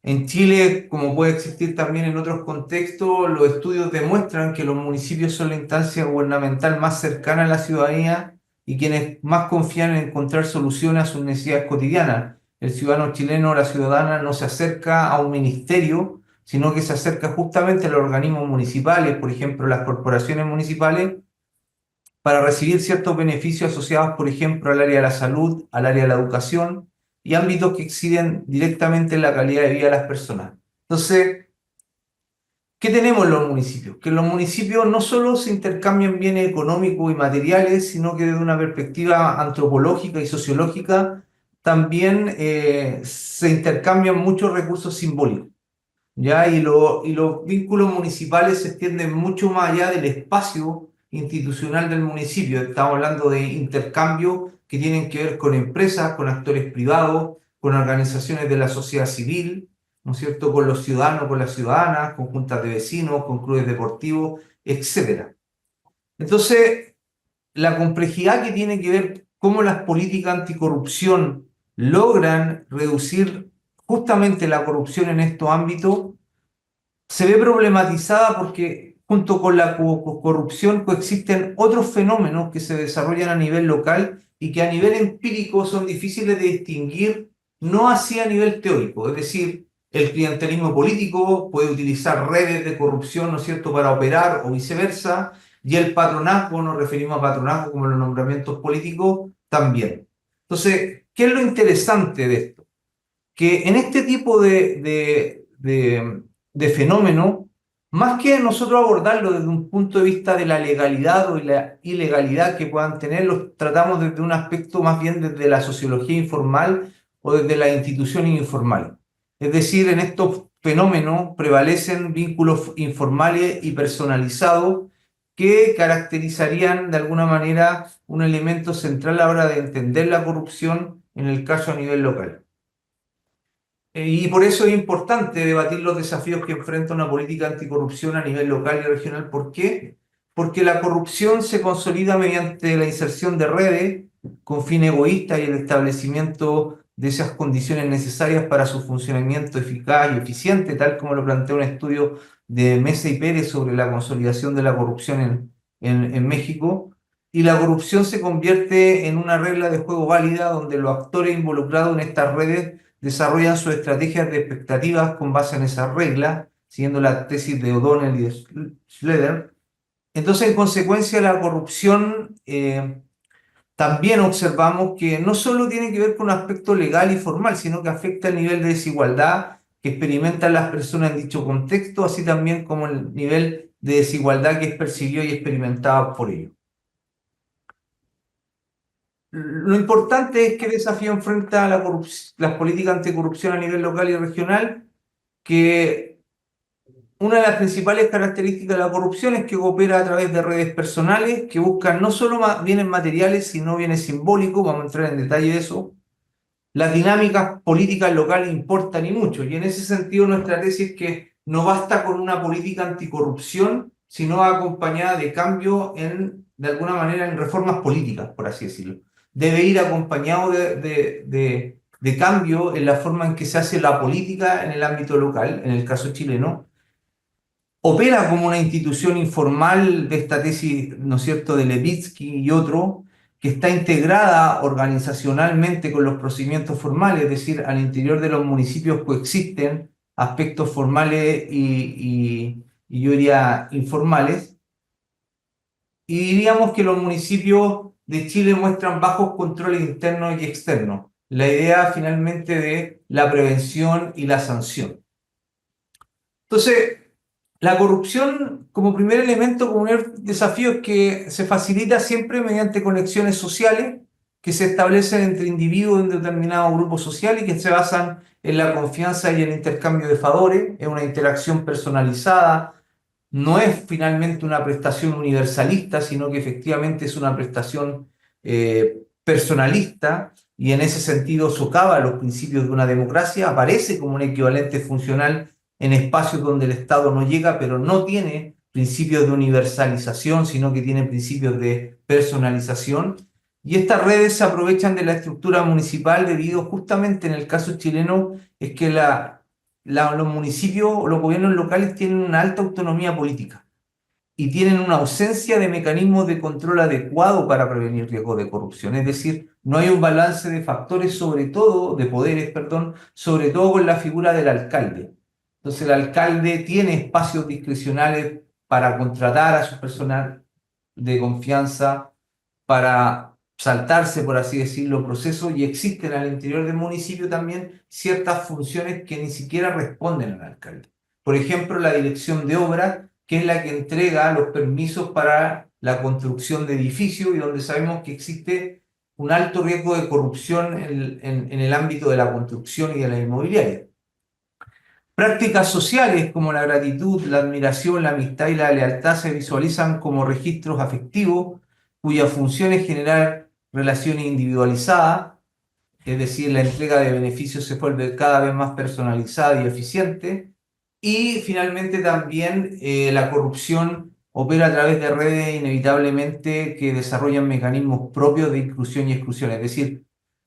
En Chile, como puede existir también en otros contextos, los estudios demuestran que los municipios son la instancia gubernamental más cercana a la ciudadanía y quienes más confían en encontrar soluciones a sus necesidades cotidianas. El ciudadano chileno o la ciudadana no se acerca a un ministerio, sino que se acerca justamente a los organismos municipales, por ejemplo, las corporaciones municipales, para recibir ciertos beneficios asociados, por ejemplo, al área de la salud, al área de la educación y ámbitos que inciden directamente en la calidad de vida de las personas. Entonces, ¿qué tenemos en los municipios? Que en los municipios no solo se intercambian bienes económicos y materiales, sino que desde una perspectiva antropológica y sociológica también se intercambian muchos recursos simbólicos, ¿ya? Y los vínculos municipales se extienden mucho más allá del espacio institucional del municipio. Estamos hablando de intercambios que tienen que ver con empresas, con actores privados, con organizaciones de la sociedad civil, ¿no es cierto?, con los ciudadanos, con las ciudadanas, con juntas de vecinos, con clubes deportivos, etc. Entonces, la complejidad que tiene que ver cómo las políticas anticorrupción logran reducir justamente la corrupción en estos ámbitos, se ve problematizada porque junto con la corrupción coexisten otros fenómenos que se desarrollan a nivel local y que a nivel empírico son difíciles de distinguir, no así a nivel teórico. Es decir, el clientelismo político puede utilizar redes de corrupción, ¿no es cierto?, para operar o viceversa, y el patronazgo, nos referimos a patronazgo como los nombramientos políticos, también. Entonces, ¿qué es lo interesante de esto? Que en este tipo de fenómeno, más que nosotros abordarlo desde un punto de vista de la legalidad o la ilegalidad que puedan tener, los tratamos desde un aspecto más bien desde la sociología informal o desde las instituciones informales. Es decir, en estos fenómenos prevalecen vínculos informales y personalizados que caracterizarían de alguna manera un elemento central a la hora de entender la corrupción, en el caso a nivel local. Y por eso es importante debatir los desafíos que enfrenta una política anticorrupción a nivel local y regional. ¿Por qué? Porque la corrupción se consolida mediante la inserción de redes con fin egoísta y el establecimiento de esas condiciones necesarias para su funcionamiento eficaz y eficiente, tal como lo plantea un estudio de Mesa y Pérez sobre la consolidación de la corrupción en México. Y la corrupción se convierte en una regla de juego válida donde los actores involucrados en estas redes desarrollan sus estrategias de expectativas con base en esas reglas, siguiendo la tesis de O'Donnell y de Schroeder. Entonces, en consecuencia, la corrupción también observamos que no solo tiene que ver con un aspecto legal y formal, sino que afecta el nivel de desigualdad que experimentan las personas en dicho contexto, así también como el nivel de desigualdad que es percibido y experimentado por ellos. Lo importante es qué desafío enfrenta las políticas anticorrupción a nivel local y regional, que una de las principales características de la corrupción es que opera a través de redes personales que buscan no solo bienes materiales, sino bienes simbólicos. Vamos a entrar en detalle de eso. Las dinámicas políticas locales importan y mucho, y en ese sentido nuestra tesis es que no basta con una política anticorrupción, sino acompañada de cambio de alguna manera en reformas políticas, por así decirlo. Debe ir acompañado de cambio en la forma en que se hace la política en el ámbito local, en el caso chileno. Opera como una institución informal de esta tesis, ¿no es cierto?, de Levitsky y otro, que está integrada organizacionalmente con los procedimientos formales, es decir, al interior de los municipios coexisten aspectos formales y yo diría informales. Y diríamos que los municipios de Chile muestran bajos controles internos y externos. La idea finalmente de la prevención y la sanción. Entonces, la corrupción como primer elemento, como primer desafío, es que se facilita siempre mediante conexiones sociales que se establecen entre individuos de un determinado grupo social y que se basan en la confianza y el intercambio de favores. Es una interacción personalizada. No es finalmente una prestación universalista, sino que efectivamente es una prestación personalista y en ese sentido socava los principios de una democracia, aparece como un equivalente funcional en espacios donde el Estado no llega, pero no tiene principios de universalización, sino que tiene principios de personalización. Y estas redes se aprovechan de la estructura municipal debido justamente en el caso chileno es que los municipios o los gobiernos locales tienen una alta autonomía política y tienen una ausencia de mecanismos de control adecuado para prevenir riesgos de corrupción. Es decir, no hay un balance de factores, sobre todo, de poderes, perdón, sobre todo con la figura del alcalde. Entonces el alcalde tiene espacios discrecionales para contratar a su personal de confianza, para saltarse, por así decirlo, procesos, y existen al interior del municipio también ciertas funciones que ni siquiera responden al alcalde. Por ejemplo, la dirección de obras, que es la que entrega los permisos para la construcción de edificios y donde sabemos que existe un alto riesgo de corrupción en el ámbito de la construcción y de la inmobiliaria. Prácticas sociales como la gratitud, la admiración, la amistad y la lealtad se visualizan como registros afectivos cuya función es generar relaciones individualizadas, es decir, la entrega de beneficios se vuelve cada vez más personalizada y eficiente. Y finalmente también la corrupción opera a través de redes inevitablemente que desarrollan mecanismos propios de inclusión y exclusión, es decir,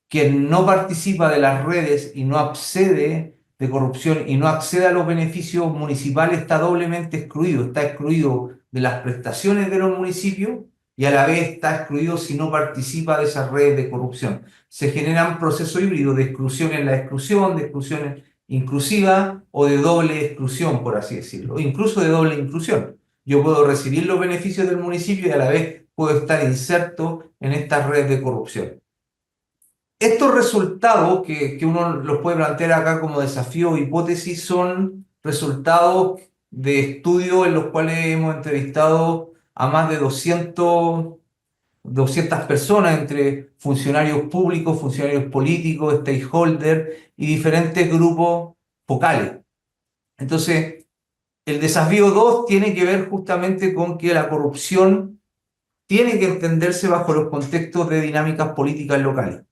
quien no participa de las redes y no accede de corrupción y no accede a los beneficios municipales está doblemente excluido. Está excluido de las prestaciones de los municipios y a la vez está excluido si no participa de esas redes de corrupción. Se generan procesos híbridos de exclusión en la exclusión, de exclusión inclusiva o de doble exclusión, por así decirlo, o incluso de doble inclusión. Yo puedo recibir los beneficios del municipio y a la vez puedo estar inserto en estas redes de corrupción. Estos resultados que uno los puede plantear acá como desafío o hipótesis son resultados de estudios en los cuales hemos entrevistado a más de 200 personas entre funcionarios públicos, funcionarios políticos, stakeholders y diferentes grupos focales. Entonces, el desafío 2 tiene que ver justamente con que la corrupción tiene que entenderse bajo los contextos de dinámicas políticas locales.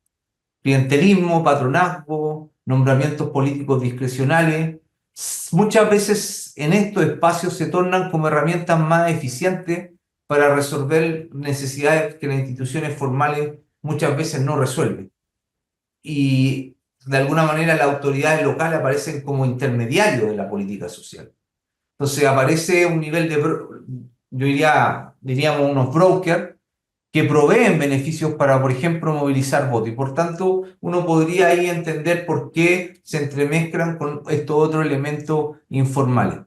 Clientelismo, patronazgo, nombramientos políticos discrecionales. Muchas veces en estos espacios se tornan como herramientas más eficientes para resolver necesidades que las instituciones formales muchas veces no resuelven. Y de alguna manera las autoridades locales aparecen como intermediarios de la política social. Entonces aparece un nivel de, yo diríamos unos brokers que proveen beneficios para, por ejemplo, movilizar votos. Y por tanto, uno podría ahí entender por qué se entremezclan con estos otros elementos informales.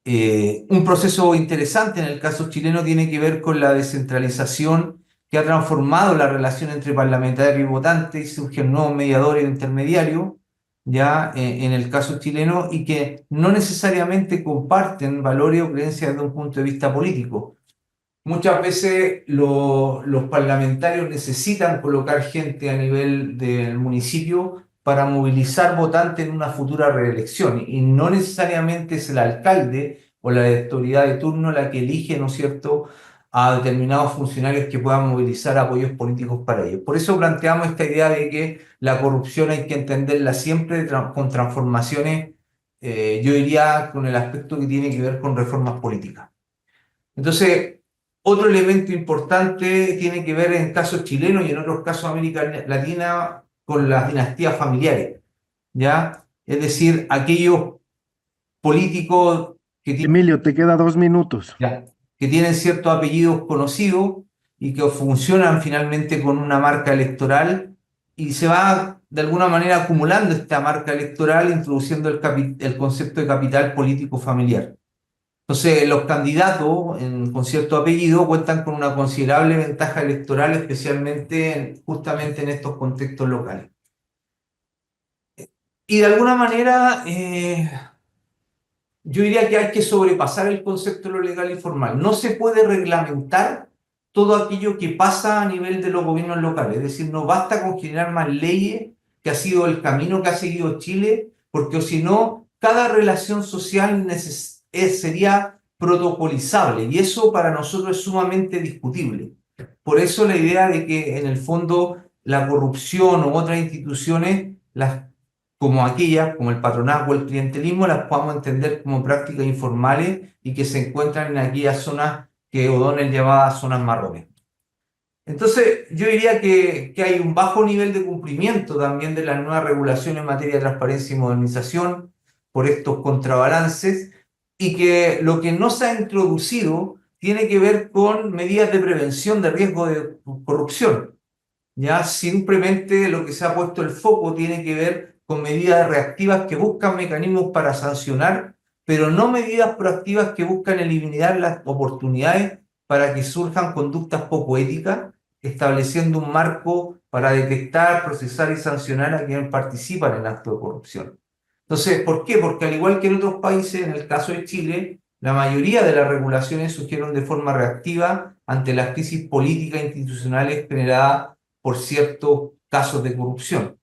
Un proceso interesante en el caso chileno tiene que ver con la descentralización que ha transformado la relación entre parlamentarios y votantes y surgen nuevos mediadores e intermediarios, ya en el caso chileno, y que no necesariamente comparten valores o creencias desde un punto de vista político. Muchas veces los parlamentarios necesitan colocar gente a nivel del municipio para movilizar votantes en una futura reelección y no necesariamente es el alcalde o la autoridad de turno la que elige, ¿no es cierto?, a determinados funcionarios que puedan movilizar apoyos políticos para ellos. Por eso planteamos esta idea de que la corrupción hay que entenderla siempre con transformaciones, yo diría, con el aspecto que tiene que ver con reformas políticas. Entonces, otro elemento importante tiene que ver en casos chilenos y en otros casos de América Latina con las dinastías familiares, ¿ya? Es decir, aquellos políticos que tienen, Emilio, te queda 2 minutos. ya, que tienen ciertos apellidos conocidos y que funcionan finalmente con una marca electoral y se va de alguna manera acumulando esta marca electoral introduciendo el concepto de capital político familiar. Entonces, los candidatos con cierto apellido cuentan con una considerable ventaja electoral, especialmente justamente en estos contextos locales. Y de alguna manera, yo diría que hay que sobrepasar el concepto de lo legal y formal. No se puede reglamentar todo aquello que pasa a nivel de los gobiernos locales. Es decir, no basta con generar más leyes, que ha sido el camino que ha seguido Chile, porque si no, cada relación social sería protocolizable y eso para nosotros es sumamente discutible. Por eso la idea de que en el fondo la corrupción u otras instituciones, como aquellas, como el patronazgo o el clientelismo, las podamos entender como prácticas informales y que se encuentran en aquellas zonas que O'Donnell llamaba zonas marrones. Entonces, yo diría que hay un bajo nivel de cumplimiento también de las nuevas regulaciones en materia de transparencia y modernización por estos contrabalances, y que lo que no se ha introducido tiene que ver con medidas de prevención de riesgo de corrupción. Ya simplemente lo que se ha puesto el foco tiene que ver con medidas reactivas que buscan mecanismos para sancionar, pero no medidas proactivas que buscan eliminar las oportunidades para que surjan conductas poco éticas, estableciendo un marco para detectar, procesar y sancionar a quienes participan en actos de corrupción. Entonces, ¿por qué? Porque al igual que en otros países, en el caso de Chile, la mayoría de las regulaciones surgieron de forma reactiva ante las crisis políticas e institucionales generadas por ciertos casos de corrupción.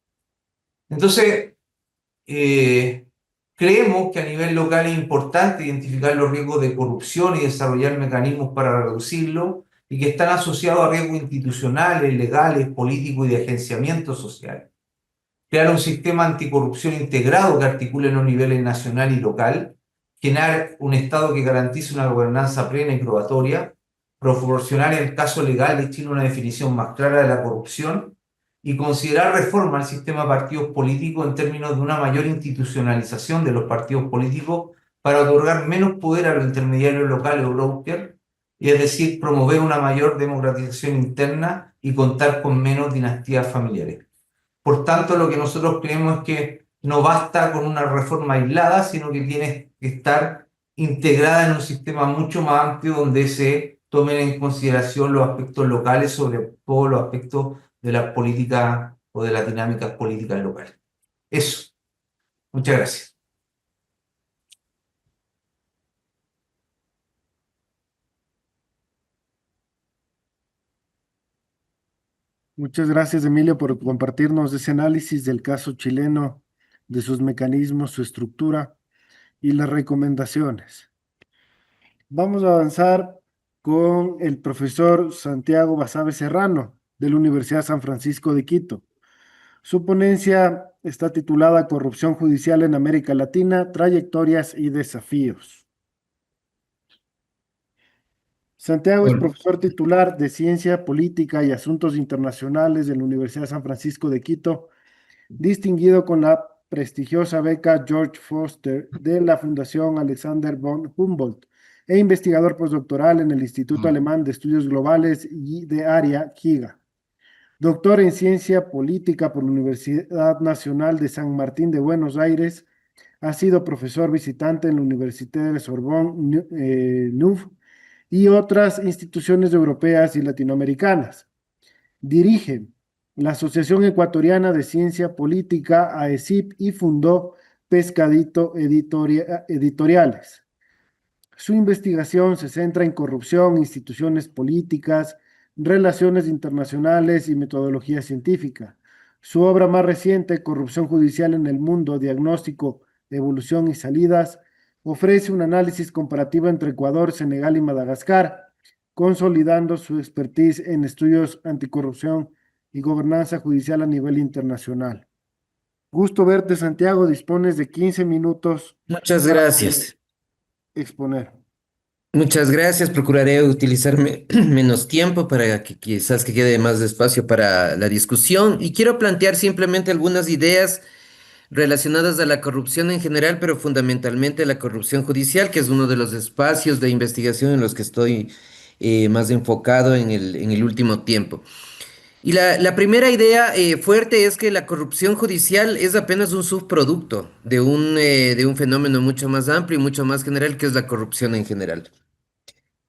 Entonces, creemos que a nivel local es importante identificar los riesgos de corrupción y desarrollar mecanismos para reducirlo, y que están asociados a riesgos institucionales, legales, políticos y de agenciamiento social. Crear un sistema anticorrupción integrado que articule los niveles nacional y local, generar un Estado que garantice una gobernanza plena y probatoria, proporcionar en el caso legal de Chile una definición más clara de la corrupción, y considerar reforma al sistema de partidos políticos en términos de una mayor institucionalización de los partidos políticos para otorgar menos poder a los intermediarios locales o brokers, y es decir, promover una mayor democratización interna y contar con menos dinastías familiares. Por tanto, lo que nosotros creemos es que no basta con una reforma aislada, sino que tiene que estar integrada en un sistema mucho más amplio donde se tomen en consideración los aspectos locales, sobre todo los aspectos de la política o de las dinámicas políticas locales. Eso. Muchas gracias. Muchas gracias, Emilio, por compartirnos ese análisis del caso chileno, de sus mecanismos, su estructura y las recomendaciones. Vamos a avanzar con el profesor Santiago Basabe Serrano, de la Universidad San Francisco de Quito. Su ponencia está titulada Corrupción Judicial en América Latina, Trayectorias y Desafíos. Santiago es Hola. profesor titular de Ciencia Política y Asuntos Internacionales de la Universidad San Francisco de Quito, distinguido con la prestigiosa beca George Foster de la Fundación Alexander von Humboldt e investigador postdoctoral en el Instituto Alemán de Estudios Globales y de Área, GIGA. Doctor en Ciencia Política por la Universidad Nacional de San Martín de Buenos Aires, ha sido profesor visitante en la Université de Sorbonne, NUV, y otras instituciones europeas y latinoamericanas. Dirige la Asociación Ecuatoriana de Ciencia Política, AECIP, y fundó Pescadito Editoriales. Su investigación se centra en corrupción, instituciones políticas, relaciones internacionales y metodología científica. Su obra más reciente, Corrupción Judicial en el Mundo, Diagnóstico, Evolución y Salidas, ofrece un análisis comparativo entre Ecuador, Senegal y Madagascar, consolidando su expertise en estudios anticorrupción y gobernanza judicial a nivel internacional. Gusto verte, Santiago. Dispones de 15 minutos Muchas gracias. exponer. Muchas gracias. Procuraré utilizar menos tiempo para que quizás que quede más espacio para la discusión. Y quiero plantear simplemente algunas ideas relacionadas a la corrupción en general, pero fundamentalmente a la corrupción judicial, que es uno de los espacios de investigación en los que estoy más enfocado en el último tiempo. Y la primera idea fuerte es que la corrupción judicial es apenas un subproducto de un fenómeno mucho más amplio y mucho más general, que es la corrupción en general.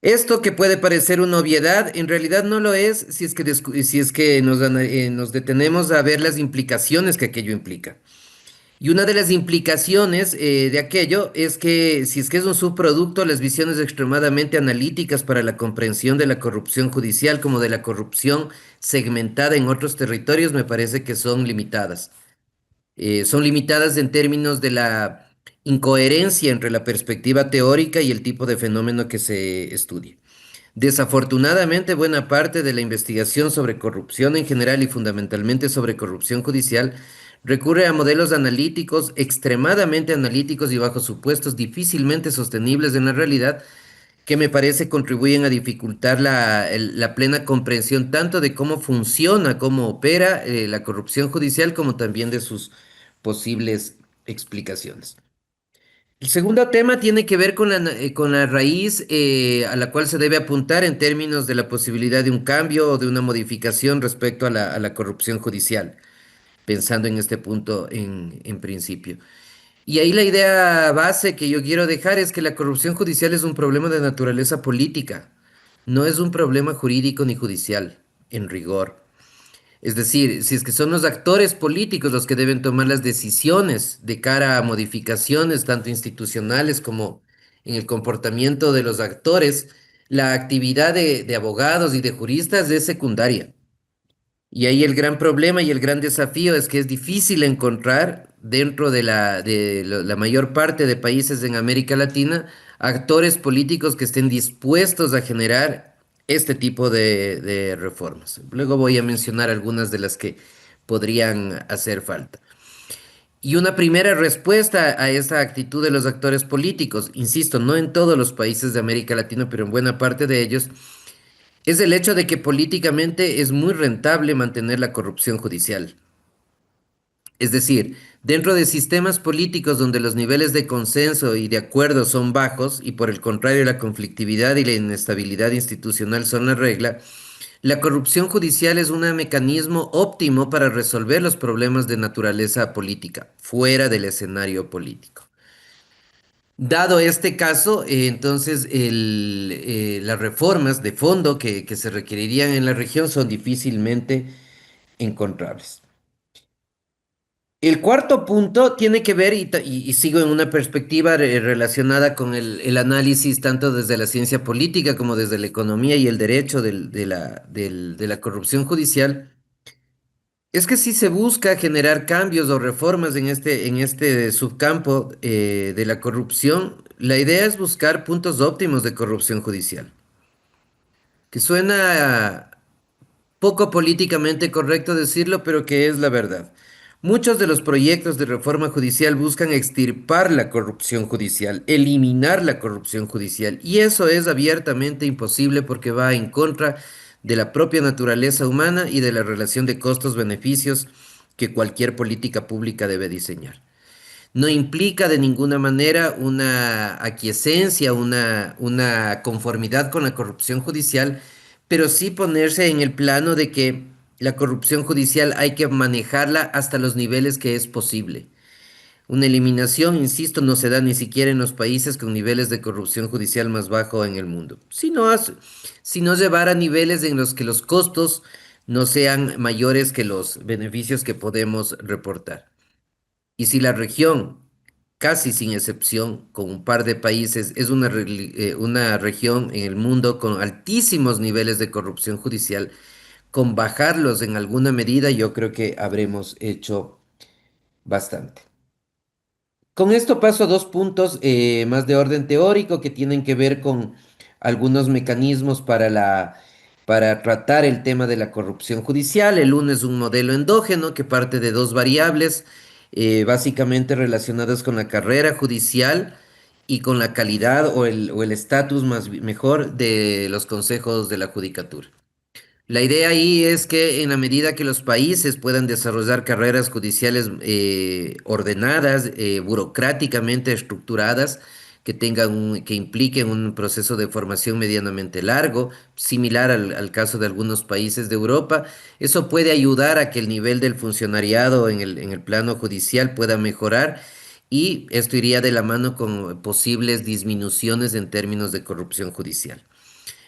Esto que puede parecer una obviedad, en realidad no lo es si es que nos detenemos a ver las implicaciones que aquello implica. Y una de las implicaciones de aquello es que si es que es un subproducto, las visiones extremadamente analíticas para la comprensión de la corrupción judicial como de la corrupción segmentada en otros territorios me parece que son limitadas. Son limitadas en términos de la incoherencia entre la perspectiva teórica y el tipo de fenómeno que se estudia. Desafortunadamente, buena parte de la investigación sobre corrupción en general y fundamentalmente sobre corrupción judicial recurre a modelos analíticos extremadamente analíticos y bajo supuestos difícilmente sostenibles en la realidad, que me parece contribuyen a dificultar la plena comprensión tanto de cómo funciona, cómo opera la corrupción judicial, como también de sus posibles explicaciones. El segundo tema tiene que ver con la raíz a la cual se debe apuntar en términos de la posibilidad de un cambio o de una modificación respecto a la corrupción judicial, pensando en este punto en principio. Y ahí la idea base que yo quiero dejar es que la corrupción judicial es un problema de naturaleza política, no es un problema jurídico ni judicial, en rigor. Es decir, si es que son los actores políticos los que deben tomar las decisiones de cara a modificaciones tanto institucionales como en el comportamiento de los actores, la actividad de abogados y de juristas es secundaria. Y ahí el gran problema y el gran desafío es que es difícil encontrar dentro la mayor parte de países en América Latina actores políticos que estén dispuestos a generar este tipo de reformas. Luego voy a mencionar algunas de las que podrían hacer falta. Y una primera respuesta a esta actitud de los actores políticos, insisto, no en todos los países de América Latina, pero en buena parte de ellos, es el hecho de que políticamente es muy rentable mantener la corrupción judicial. Es decir, dentro de sistemas políticos donde los niveles de consenso y de acuerdo son bajos y por el contrario la conflictividad y la inestabilidad institucional son la regla, la corrupción judicial es un mecanismo óptimo para resolver los problemas de naturaleza política, fuera del escenario político. Dado este caso, entonces las reformas de fondo que se requerirían en la región son difícilmente encontrables. El cuarto punto tiene que ver, y sigo en una perspectiva relacionada con el análisis tanto desde la ciencia política como desde la economía y el derecho de la corrupción judicial, es que si se busca generar cambios o reformas en este subcampo de la corrupción, la idea es buscar puntos óptimos de corrupción judicial, que suena poco políticamente correcto decirlo, pero que es la verdad. Muchos de los proyectos de reforma judicial buscan extirpar la corrupción judicial, eliminar la corrupción judicial, y eso es abiertamente imposible porque va en contra de la propia naturaleza humana y de la relación de costos-beneficios que cualquier política pública debe diseñar. No implica de ninguna manera una aquiescencia, una conformidad con la corrupción judicial, pero sí ponerse en el plano de que la corrupción judicial hay que manejarla hasta los niveles que es posible. Una eliminación, insisto, no se da ni siquiera en los países con niveles de corrupción judicial más bajo en el mundo, sino llevar a niveles en los que los costos no sean mayores que los beneficios que podemos reportar. Y si la región, casi sin excepción, con un par de países, es una región en el mundo con altísimos niveles de corrupción judicial, con bajarlos en alguna medida, yo creo que habremos hecho bastante. Con esto paso a dos puntos más de orden teórico que tienen que ver con algunos mecanismos para tratar el tema de la corrupción judicial. El uno es un modelo endógeno que parte de dos variables básicamente relacionadas con la carrera judicial y con la calidad o el estatus mejor de los consejos de la judicatura. La idea ahí es que en la medida que los países puedan desarrollar carreras judiciales ordenadas, burocráticamente estructuradas, que impliquen un proceso de formación medianamente largo, similar al caso de algunos países de Europa, eso puede ayudar a que el nivel del funcionariado en el plano judicial pueda mejorar y esto iría de la mano con posibles disminuciones en términos de corrupción judicial.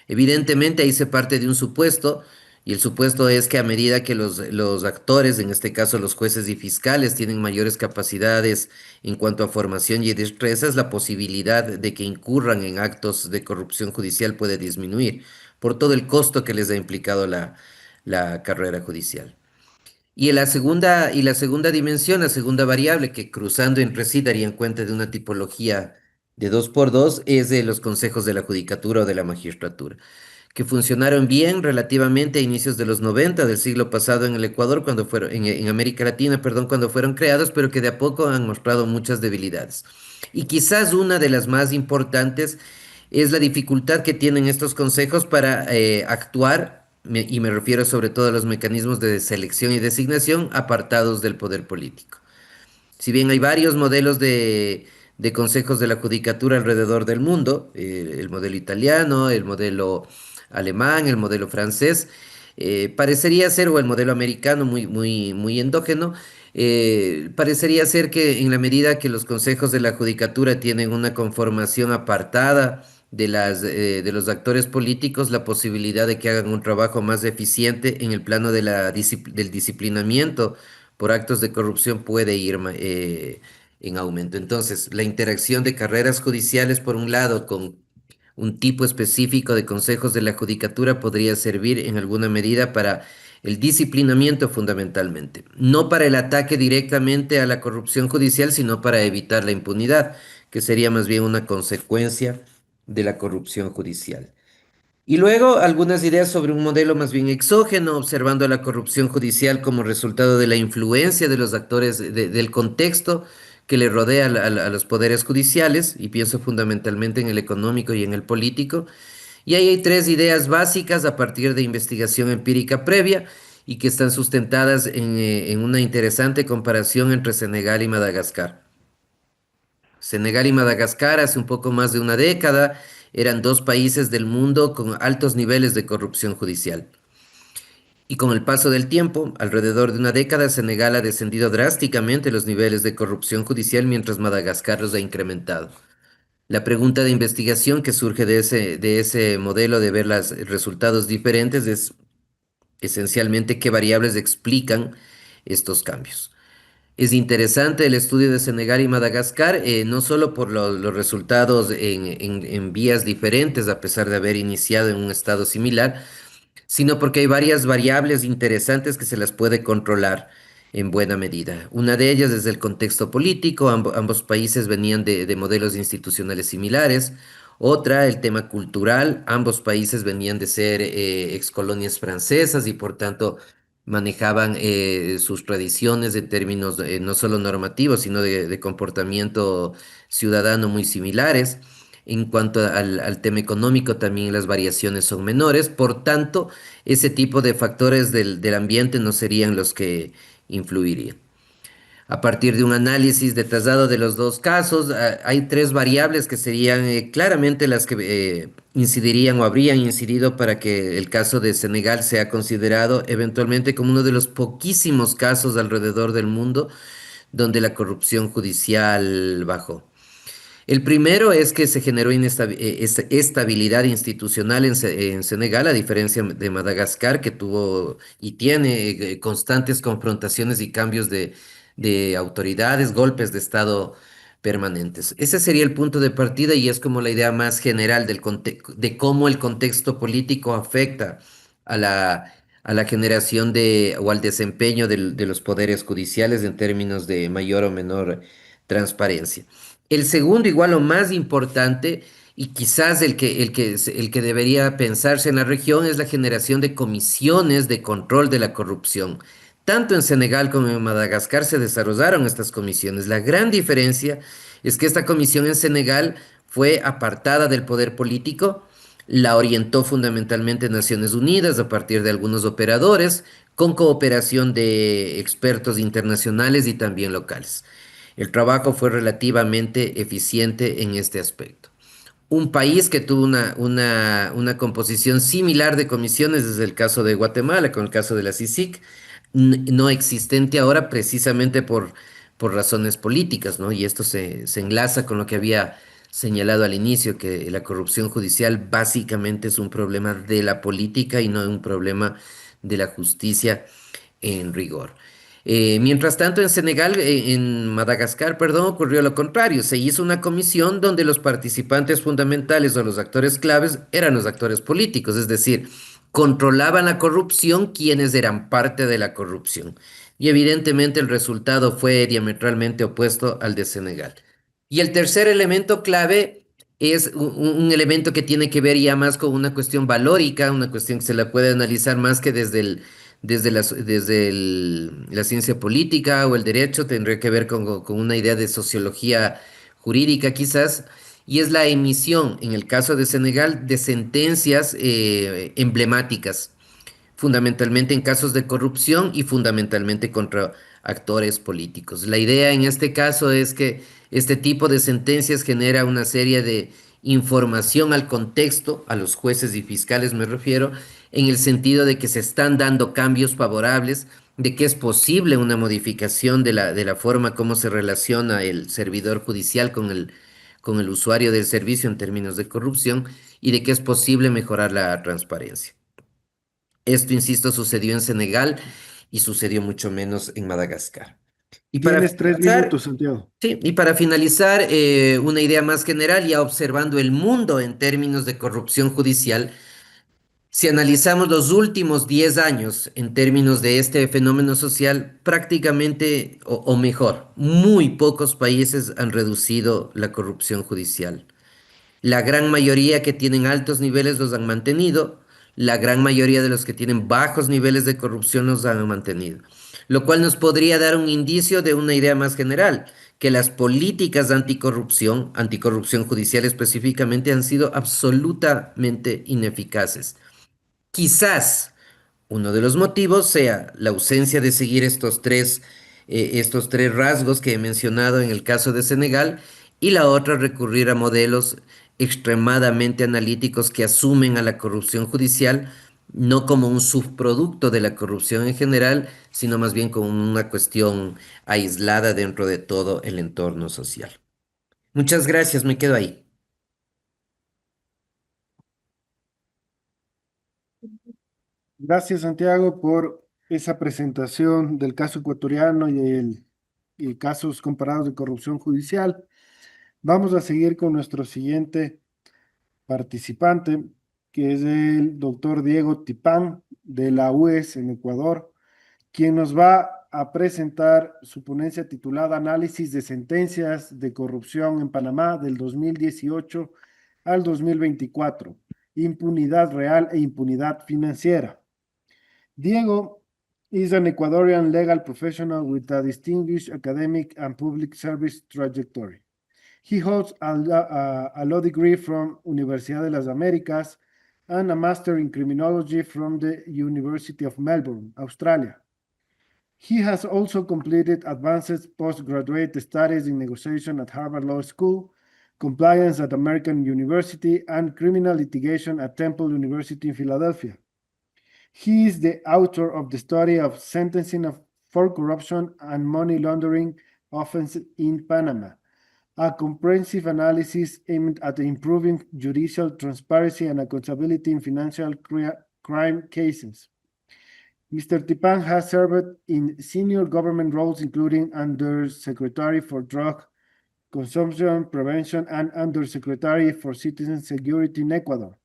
Evidentemente ahí se parte de un supuesto, y el supuesto es que a medida que los actores, en este caso los jueces y fiscales, tienen mayores capacidades en cuanto a formación y destrezas, la posibilidad de que incurran en actos de corrupción judicial puede disminuir por todo el costo que les ha implicado la carrera judicial. Y la segunda dimensión, la segunda variable que cruzando entre sí darían cuenta de una tipología de 2x2 es de los consejos de la judicatura o de la magistratura, que funcionaron bien relativamente a inicios de los 90 del siglo pasado en el Ecuador, en América Latina, perdón, cuando fueron creados, pero que de a poco han mostrado muchas debilidades. Y quizás una de las más importantes es la dificultad que tienen estos consejos para actuar, y me refiero sobre todo a los mecanismos de selección y designación apartados del poder político. Si bien hay varios modelos de consejos de la judicatura alrededor del mundo, el modelo italiano, el modelo alemán, el modelo francés, parecería ser, o el modelo americano muy endógeno, parecería ser que en la medida que los consejos de la judicatura tienen una conformación apartada de los actores políticos, la posibilidad de que hagan un trabajo más eficiente en el plano de del disciplinamiento por actos de corrupción puede ir en aumento. Entonces, la interacción de carreras judiciales, por un lado, con un tipo específico de consejos de la judicatura podría servir en alguna medida para el disciplinamiento fundamentalmente, no para el ataque directamente a la corrupción judicial, sino para evitar la impunidad, que sería más bien una consecuencia de la corrupción judicial. Y luego algunas ideas sobre un modelo más bien exógeno, observando la corrupción judicial como resultado de la influencia de los actores del contexto que le rodea a los poderes judiciales, y pienso fundamentalmente en el económico y en el político. Y ahí hay tres ideas básicas a partir de investigación empírica previa y que están sustentadas en una interesante comparación entre Senegal y Madagascar. Senegal y Madagascar hace un poco más de una década eran dos países del mundo con altos niveles de corrupción judicial. Y con el paso del tiempo, alrededor de una década, Senegal ha descendido drásticamente los niveles de corrupción judicial mientras Madagascar los ha incrementado. La pregunta de investigación que surge de ese modelo de ver los resultados diferentes es esencialmente qué variables explican estos cambios. Es interesante el estudio de Senegal y Madagascar, no solo por los resultados en vías diferentes, a pesar de haber iniciado en un estado similar, sino porque hay varias variables interesantes que se las puede controlar en buena medida. Una de ellas es el contexto político, ambos países venían de modelos institucionales similares. Otra, el tema cultural, ambos países venían de ser excolonias francesas y por tanto manejaban sus tradiciones en términos no solo normativos, sino de comportamiento ciudadano muy similares. En cuanto al tema económico, también las variaciones son menores, por tanto, ese tipo de factores del ambiente no serían los que influirían. A partir de un análisis detallado de los dos casos, hay tres variables que serían claramente las que incidirían o habrían incidido para que el caso de Senegal sea considerado eventualmente como uno de los poquísimos casos alrededor del mundo donde la corrupción judicial bajó. El primero es que se generó estabilidad institucional en Senegal, a diferencia de Madagascar, que tuvo y tiene constantes confrontaciones y cambios de autoridades, golpes de Estado permanentes. Ese sería el punto de partida y es como la idea más general de cómo el contexto político afecta a la generación o al desempeño de los poderes judiciales en términos de mayor o menor transparencia. El segundo, igual o más importante, y quizás el que debería pensarse en la región, es la generación de comisiones de control de la corrupción. Tanto en Senegal como en Madagascar se desarrollaron estas comisiones. La gran diferencia es que esta comisión en Senegal fue apartada del poder político, la orientó fundamentalmente Naciones Unidas a partir de algunos operadores, con cooperación de expertos internacionales y también locales. El trabajo fue relativamente eficiente en este aspecto. Un país que tuvo una composición similar de comisiones es el caso de Guatemala, con el caso de la CICIG, no existente ahora precisamente por razones políticas, ¿no? Y esto se enlaza con lo que había señalado al inicio, que la corrupción judicial básicamente es un problema de la política y no un problema de la justicia en rigor. Mientras tanto, en Madagascar, perdón, ocurrió lo contrario. Se hizo una comisión donde los participantes fundamentales o los actores claves eran los actores políticos, es decir, controlaban la corrupción quienes eran parte de la corrupción. Y evidentemente el resultado fue diametralmente opuesto al de Senegal. Y el tercer elemento clave es un elemento que tiene que ver ya más con una cuestión valórica, una cuestión que se la puede analizar más que la ciencia política o el derecho, tendría que ver con una idea de sociología jurídica quizás, y es la emisión, en el caso de Senegal, de sentencias emblemáticas, fundamentalmente en casos de corrupción y fundamentalmente contra actores políticos. La idea en este caso es que este tipo de sentencias genera una serie de información al contexto, a los jueces y fiscales me refiero, en el sentido de que se están dando cambios favorables, de que es posible una modificación de la forma como se relaciona el servidor judicial con el usuario del servicio en términos de corrupción y de que es posible mejorar la transparencia. Esto, insisto, sucedió en Senegal y sucedió mucho menos en Madagascar. Y para Tienes 3 minutos, Santiago. sí, y para finalizar, una idea más general, ya observando el mundo en términos de corrupción judicial, si analizamos los últimos 10 años en términos de este fenómeno social, prácticamente, o mejor, muy pocos países han reducido la corrupción judicial. La gran mayoría que tienen altos niveles los han mantenido, la gran mayoría de los que tienen bajos niveles de corrupción los han mantenido, lo cual nos podría dar un indicio de una idea más general, que las políticas de anticorrupción judicial específicamente, han sido absolutamente ineficaces. Quizás uno de los motivos sea la ausencia de seguir estos tres rasgos que he mencionado en el caso de Senegal, y la otra recurrir a modelos extremadamente analíticos que asumen a la corrupción judicial no como un subproducto de la corrupción en general, sino más bien como una cuestión aislada dentro de todo el entorno social. Muchas gracias, me quedo ahí. Gracias, Santiago, por esa presentación del caso ecuatoriano y casos comparados de corrupción judicial. Vamos a seguir con nuestro siguiente participante, que es el doctor Diego Tipán de la UES en Ecuador, quien nos va a presentar su ponencia titulada Análisis de sentencias de corrupción en Panamá del 2018 al 2024, impunidad real e impunidad financiera. Diego is an Ecuadorian legal professional with a distinguished academic and public service trajectory. He holds a law degree from Universidad de las Américas and a master in criminology from the University of Melbourne, Australia. He has also completed advanced postgraduate studies in negotiation at Harvard Law School, compliance at American University, and criminal litigation at Temple University in Philadelphia. He is the author of the study of sentencing for corruption and money laundering offenses in Panama, a comprehensive analysis aimed at improving judicial transparency and accountability in financial crime cases. Mr. Tipan has served in senior government roles, including Undersecretary for Drug Consumption Prevention and Undersecretary for Citizen Security in Ecuador.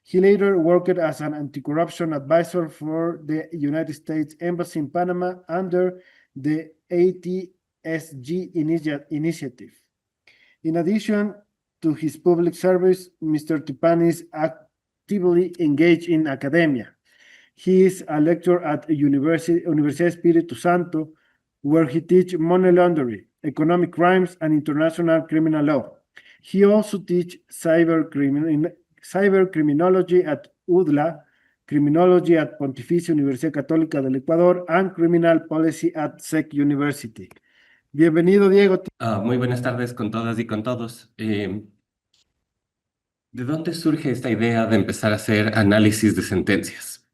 He later worked as an anti-corruption advisor for the United States Embassy in Panama under the ATSG initiative. In addition to his public service, Mr. Tipan is actively engaged in academia. He is a lecturer at Universidad Espíritu Santo, where he teaches money laundering, economic crimes, and international criminal law. He also teaches cybercriminology at UDLA, criminology at Pontificia Universidad Católica del Ecuador, and criminal policy at SEC University. Bienvenido, Diego. Muy buenas tardes con todas y con todos. ¿De dónde surge esta idea de empezar a hacer análisis de sentencias?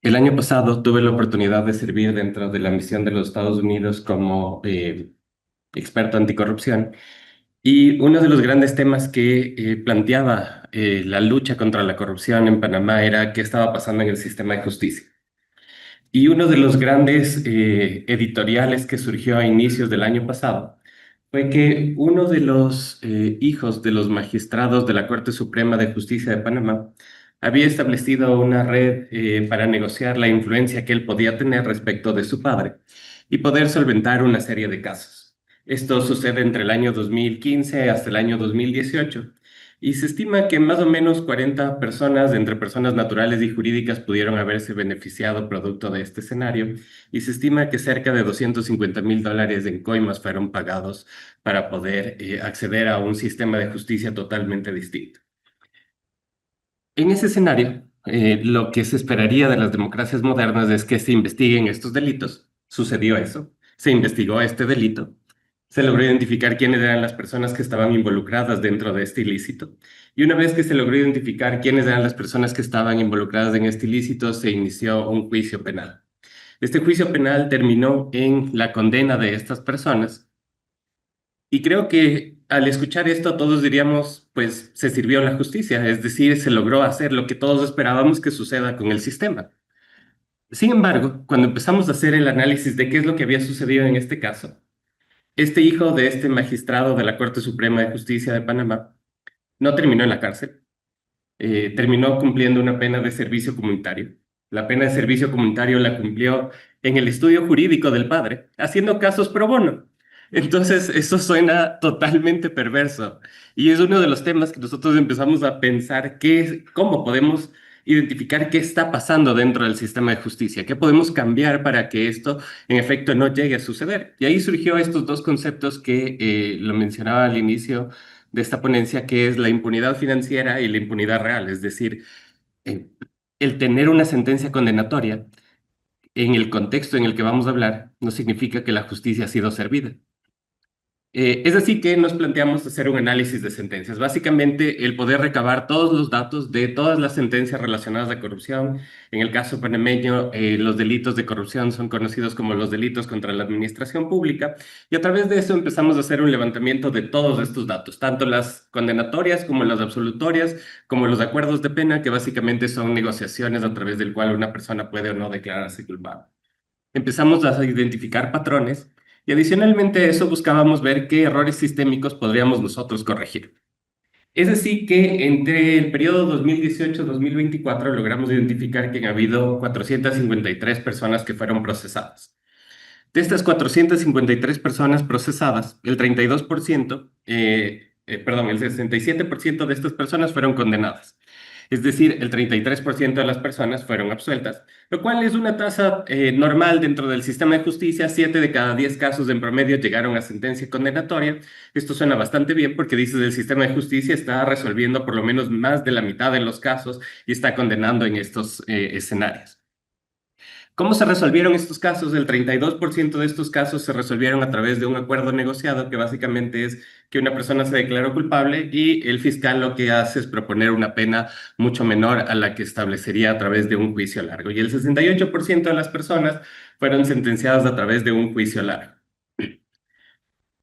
El año pasado tuve la oportunidad de servir dentro de la misión de los Estados Unidos como experto anticorrupción, y uno de los grandes temas que planteaba la lucha contra la corrupción en Panamá era qué estaba pasando en el sistema de justicia. Y uno de los grandes editoriales que surgió a inicios del año pasado fue que uno de los hijos de los magistrados de la Corte Suprema de Justicia de Panamá había establecido una red para negociar la influencia que él podía tener respecto de su padre y poder solventar una serie de casos. Esto sucede entre el año 2015 hasta el año 2018. Y se estima que más o menos 40 personas, entre personas naturales y jurídicas, pudieron haberse beneficiado producto de este escenario. Y se estima que cerca de $250,000 en coimas fueron pagados para poder acceder a un sistema de justicia totalmente distinto. En ese escenario, lo que se esperaría de las democracias modernas es que se investiguen estos delitos. Sucedió eso, se investigó este delito, se logró identificar quiénes eran las personas que estaban involucradas dentro de este ilícito. Y una vez que se logró identificar quiénes eran las personas que estaban involucradas en este ilícito, se inició un juicio penal. Este juicio penal terminó en la condena de estas personas. Y creo que al escuchar esto todos diríamos, pues se sirvió la justicia, es decir, se logró hacer lo que todos esperábamos que suceda con el sistema. Sin embargo, cuando empezamos a hacer el análisis de qué es lo que había sucedido en este caso, este hijo de este magistrado de la Corte Suprema de Justicia de Panamá no terminó en la cárcel, terminó cumpliendo una pena de servicio comunitario. La pena de servicio comunitario la cumplió en el estudio jurídico del padre, haciendo casos pro bono. Entonces, eso suena totalmente perverso. Y es uno de los temas que nosotros empezamos a pensar cómo podemos identificar qué está pasando dentro del sistema de justicia, qué podemos cambiar para que esto, en efecto, no llegue a suceder. Y ahí surgió estos dos conceptos que lo mencionaba al inicio de esta ponencia, que es la impunidad financiera y la impunidad real. Es decir, eh, el tener una sentencia condenatoria en el contexto en el que vamos a hablar no significa que la justicia ha sido servida. Es así que nos planteamos hacer un análisis de sentencias. Básicamente, el poder recabar todos los datos de todas las sentencias relacionadas a corrupción. En el caso panameño, los delitos de corrupción son conocidos como los delitos contra la administración pública. Y a través de eso empezamos a hacer un levantamiento de todos estos datos, tanto las condenatorias como las absolutorias, como los acuerdos de pena, que básicamente son negociaciones a través del cual una persona puede o no declararse culpable. Empezamos a identificar patrones. Y adicionalmente a eso buscábamos ver qué errores sistémicos podríamos nosotros corregir. Es así que entre el periodo 2018-2024 logramos identificar que han habido 453 personas que fueron procesadas. De estas 453 personas procesadas, el 32%, el 67% de estas personas fueron condenadas. Es decir, el 33% de las personas fueron absueltas, lo cual es una tasa normal dentro del sistema de justicia. 7 de cada 10 casos en promedio llegaron a sentencia condenatoria. Esto suena bastante bien porque dices el sistema de justicia está resolviendo por lo menos más de la mitad de los casos y está condenando en estos escenarios. ¿Cómo se resolvieron estos casos? El 32% de estos casos se resolvieron a través de un acuerdo negociado, que básicamente es que una persona se declaró culpable y el fiscal lo que hace es proponer una pena mucho menor a la que establecería a través de un juicio largo. Y el 68% de las personas fueron sentenciadas a través de un juicio largo.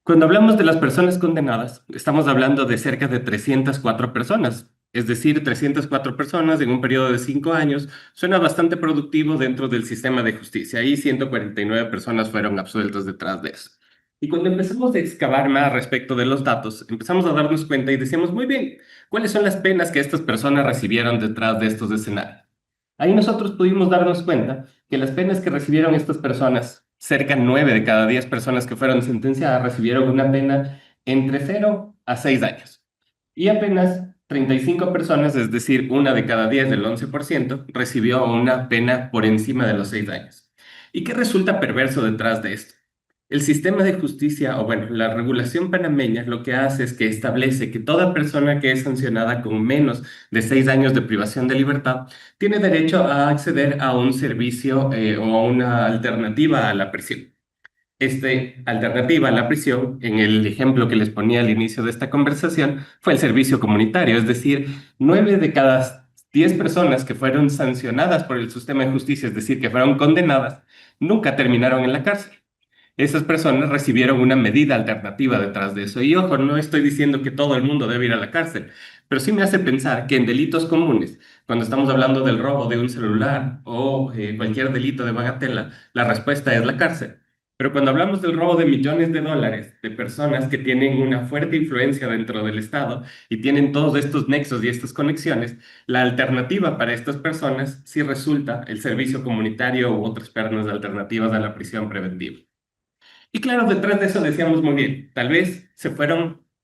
Cuando hablamos de las personas condenadas, estamos hablando de cerca de 304 personas. Es decir, 304 personas en un periodo de 5 años suena bastante productivo dentro del sistema de justicia y 149 personas fueron absueltas detrás de eso. Y cuando empezamos a excavar más respecto de los datos, empezamos a darnos cuenta y decíamos, muy bien, ¿cuáles son las penas que estas personas recibieron detrás de estos escenarios? Ahí nosotros pudimos darnos cuenta que las penas que recibieron estas personas, cerca de 9 de cada 10 personas que fueron sentenciadas, recibieron una pena entre 0 a 6 años. Y apenas 35 personas, es decir, 1 de cada 10 del 11%, recibió una pena por encima de los 6 años. ¿Y qué resulta perverso detrás de esto? El sistema de justicia, o bueno, la regulación panameña lo que hace es que establece que toda persona que es sancionada con menos de 6 años de privación de libertad tiene derecho a acceder a un servicio o a una alternativa a la prisión. Esta alternativa a la prisión, en el ejemplo que les ponía al inicio de esta conversación, fue el servicio comunitario, es decir, 9 de cada 10 personas que fueron sancionadas por el sistema de justicia, es decir, que fueron condenadas, nunca terminaron en la cárcel. Esas personas recibieron una medida alternativa detrás de eso. Y ojo, no estoy diciendo que todo el mundo debe ir a la cárcel, pero sí me hace pensar que en delitos comunes, cuando estamos hablando del robo de un celular o cualquier delito de bagatela, la respuesta es la cárcel. Pero cuando hablamos del robo de millones de dólares de personas que tienen una fuerte influencia dentro del Estado y tienen todos estos nexos y estas conexiones, la alternativa para estas personas sí resulta el servicio comunitario u otras pernas alternativas a la prisión preventiva. Y claro, detrás de eso decíamos muy bien, tal vez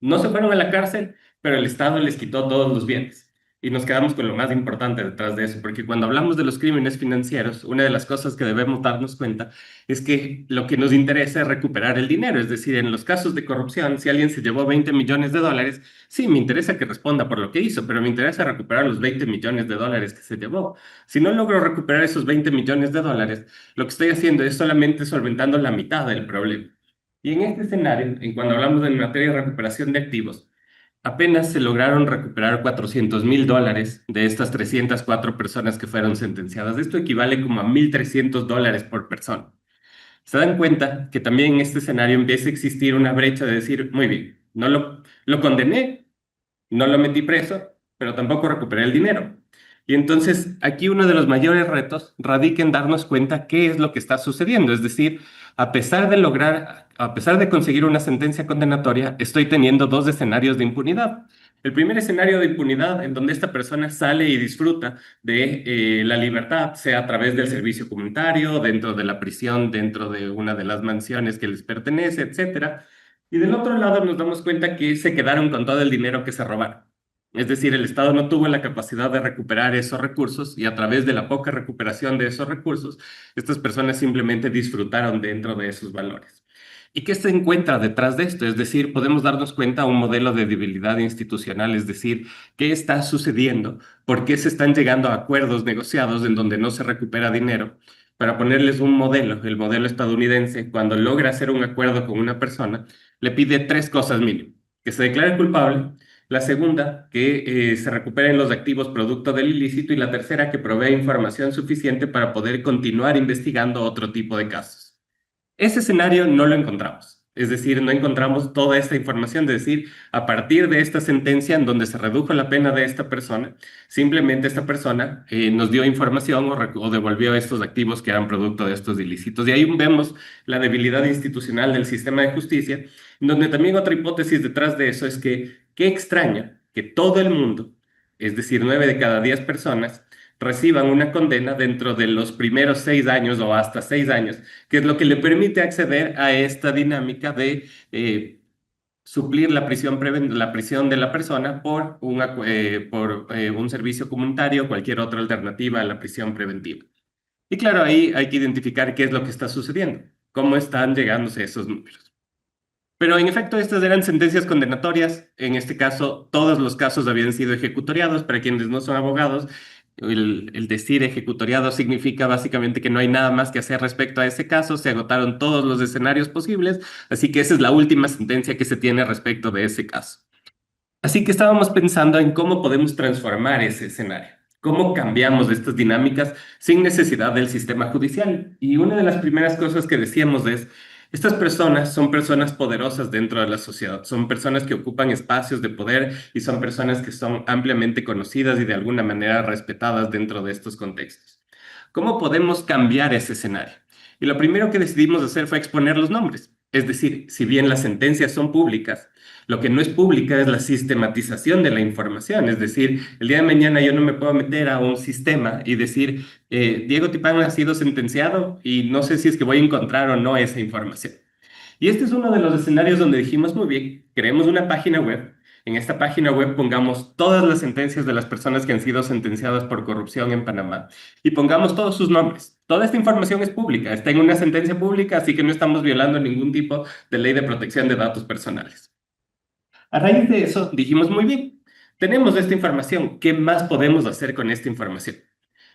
no se fueron a la cárcel, pero el Estado les quitó todos los bienes. Y nos quedamos con lo más importante detrás de eso, porque cuando hablamos de los crímenes financieros, una de las cosas que debemos darnos cuenta es que lo que nos interesa es recuperar el dinero. Es decir, en los casos de corrupción, si alguien se llevó 20 millones de dólares, sí, me interesa que responda por lo que hizo, pero me interesa recuperar los 20 millones de dólares que se llevó. Si no logro recuperar esos 20 millones de dólares, lo que estoy haciendo es solamente solventando la mitad del problema. Y en este escenario, en cuando hablamos de materia de recuperación de activos, apenas se lograron recuperar $400,000 de estas 304 personas que fueron sentenciadas. Esto equivale como a $1,300 por persona. Se dan cuenta que también en este escenario empieza a existir una brecha de decir, muy bien, no lo condené, no lo metí preso, pero tampoco recuperé el dinero. Y entonces aquí uno de los mayores retos radica en darnos cuenta qué es lo que está sucediendo. Es decir, a pesar de conseguir una sentencia condenatoria, estoy teniendo dos escenarios de impunidad. El primer escenario de impunidad, en donde esta persona sale y disfruta de la libertad, sea a través del servicio comunitario, dentro de la prisión, dentro de una de las mansiones que les pertenece, etcétera. Y del otro lado nos damos cuenta que se quedaron con todo el dinero que se robaron. Es decir, el Estado no tuvo la capacidad de recuperar esos recursos y a través de la poca recuperación de esos recursos, estas personas simplemente disfrutaron dentro de esos valores. ¿Y qué se encuentra detrás de esto? Es decir, podemos darnos cuenta de un modelo de debilidad institucional, es decir, ¿qué está sucediendo? ¿Por qué se están llegando a acuerdos negociados en donde no se recupera dinero? Para ponerles un modelo, el modelo estadounidense, cuando logra hacer un acuerdo con una persona, le pide tres cosas mínimo: que se declare culpable, la segunda, que se recuperen los activos producto del ilícito, y la tercera, que provea información suficiente para poder continuar investigando otro tipo de casos. Ese escenario no lo encontramos. Es decir, no encontramos toda esta información de decir, a partir de esta sentencia en donde se redujo la pena de esta persona, simplemente esta persona nos dio información o devolvió estos activos que eran producto de estos ilícitos. Y ahí vemos la debilidad institucional del sistema de justicia, donde también otra hipótesis detrás de eso es que, qué extraño que todo el mundo, es decir, 9 de cada 10 personas, reciban una condena dentro de los primeros 6 años o hasta 6 años, que es lo que le permite acceder a esta dinámica de suplir la prisión de la persona por un servicio comunitario o cualquier otra alternativa a la prisión preventiva. Y claro, ahí hay que identificar qué es lo que está sucediendo, cómo están llegándose esos números. Pero en efecto, estas eran sentencias condenatorias. En este caso, todos los casos habían sido ejecutoriados. Para quienes no son abogados, el decir ejecutoriado significa básicamente que no hay nada más que hacer respecto a ese caso. Se agotaron todos los escenarios posibles, así que esa es la última sentencia que se tiene respecto de ese caso. Así que estábamos pensando en cómo podemos transformar ese escenario. ¿Cómo cambiamos estas dinámicas sin necesidad del sistema judicial? Y una de las primeras cosas que decíamos es, estas personas son personas poderosas dentro de la sociedad, son personas que ocupan espacios de poder y son personas que son ampliamente conocidas y de alguna manera respetadas dentro de estos contextos. ¿Cómo podemos cambiar ese escenario? Y lo primero que decidimos hacer fue exponer los nombres. Es decir, si bien las sentencias son públicas, lo que no es pública es la sistematización de la información. Es decir, el día de mañana yo no me puedo meter a un sistema y decir, Diego Tipán ha sido sentenciado y no sé si es que voy a encontrar o no esa información. Y este es uno de los escenarios donde dijimos, muy bien, creemos una página web. En esta página web pongamos todas las sentencias de las personas que han sido sentenciadas por corrupción en Panamá y pongamos todos sus nombres. Toda esta información es pública, está en una sentencia pública, así que no estamos violando ningún tipo de ley de protección de datos personales. A raíz de eso dijimos, muy bien, tenemos esta información, ¿qué más podemos hacer con esta información?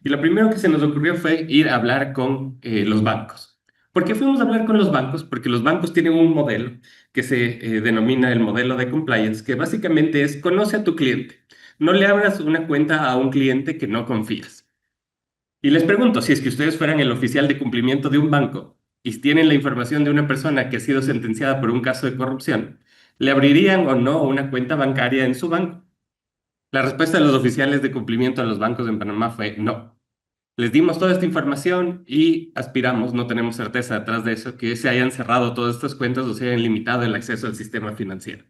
Y lo primero que se nos ocurrió fue ir a hablar con los bancos. ¿Por qué fuimos a hablar con los bancos? Porque los bancos tienen un modelo que se denomina el modelo de compliance, que básicamente es conoce a tu cliente. No le abras una cuenta a un cliente que no confías. Y les pregunto, si es que ustedes fueran el oficial de cumplimiento de un banco y tienen la información de una persona que ha sido sentenciada por un caso de corrupción, ¿le abrirían o no una cuenta bancaria en su banco? La respuesta de los oficiales de cumplimiento a los bancos en Panamá fue no. Les dimos toda esta información y aspiramos, no tenemos certeza detrás de eso, que se hayan cerrado todas estas cuentas o se hayan limitado el acceso al sistema financiero.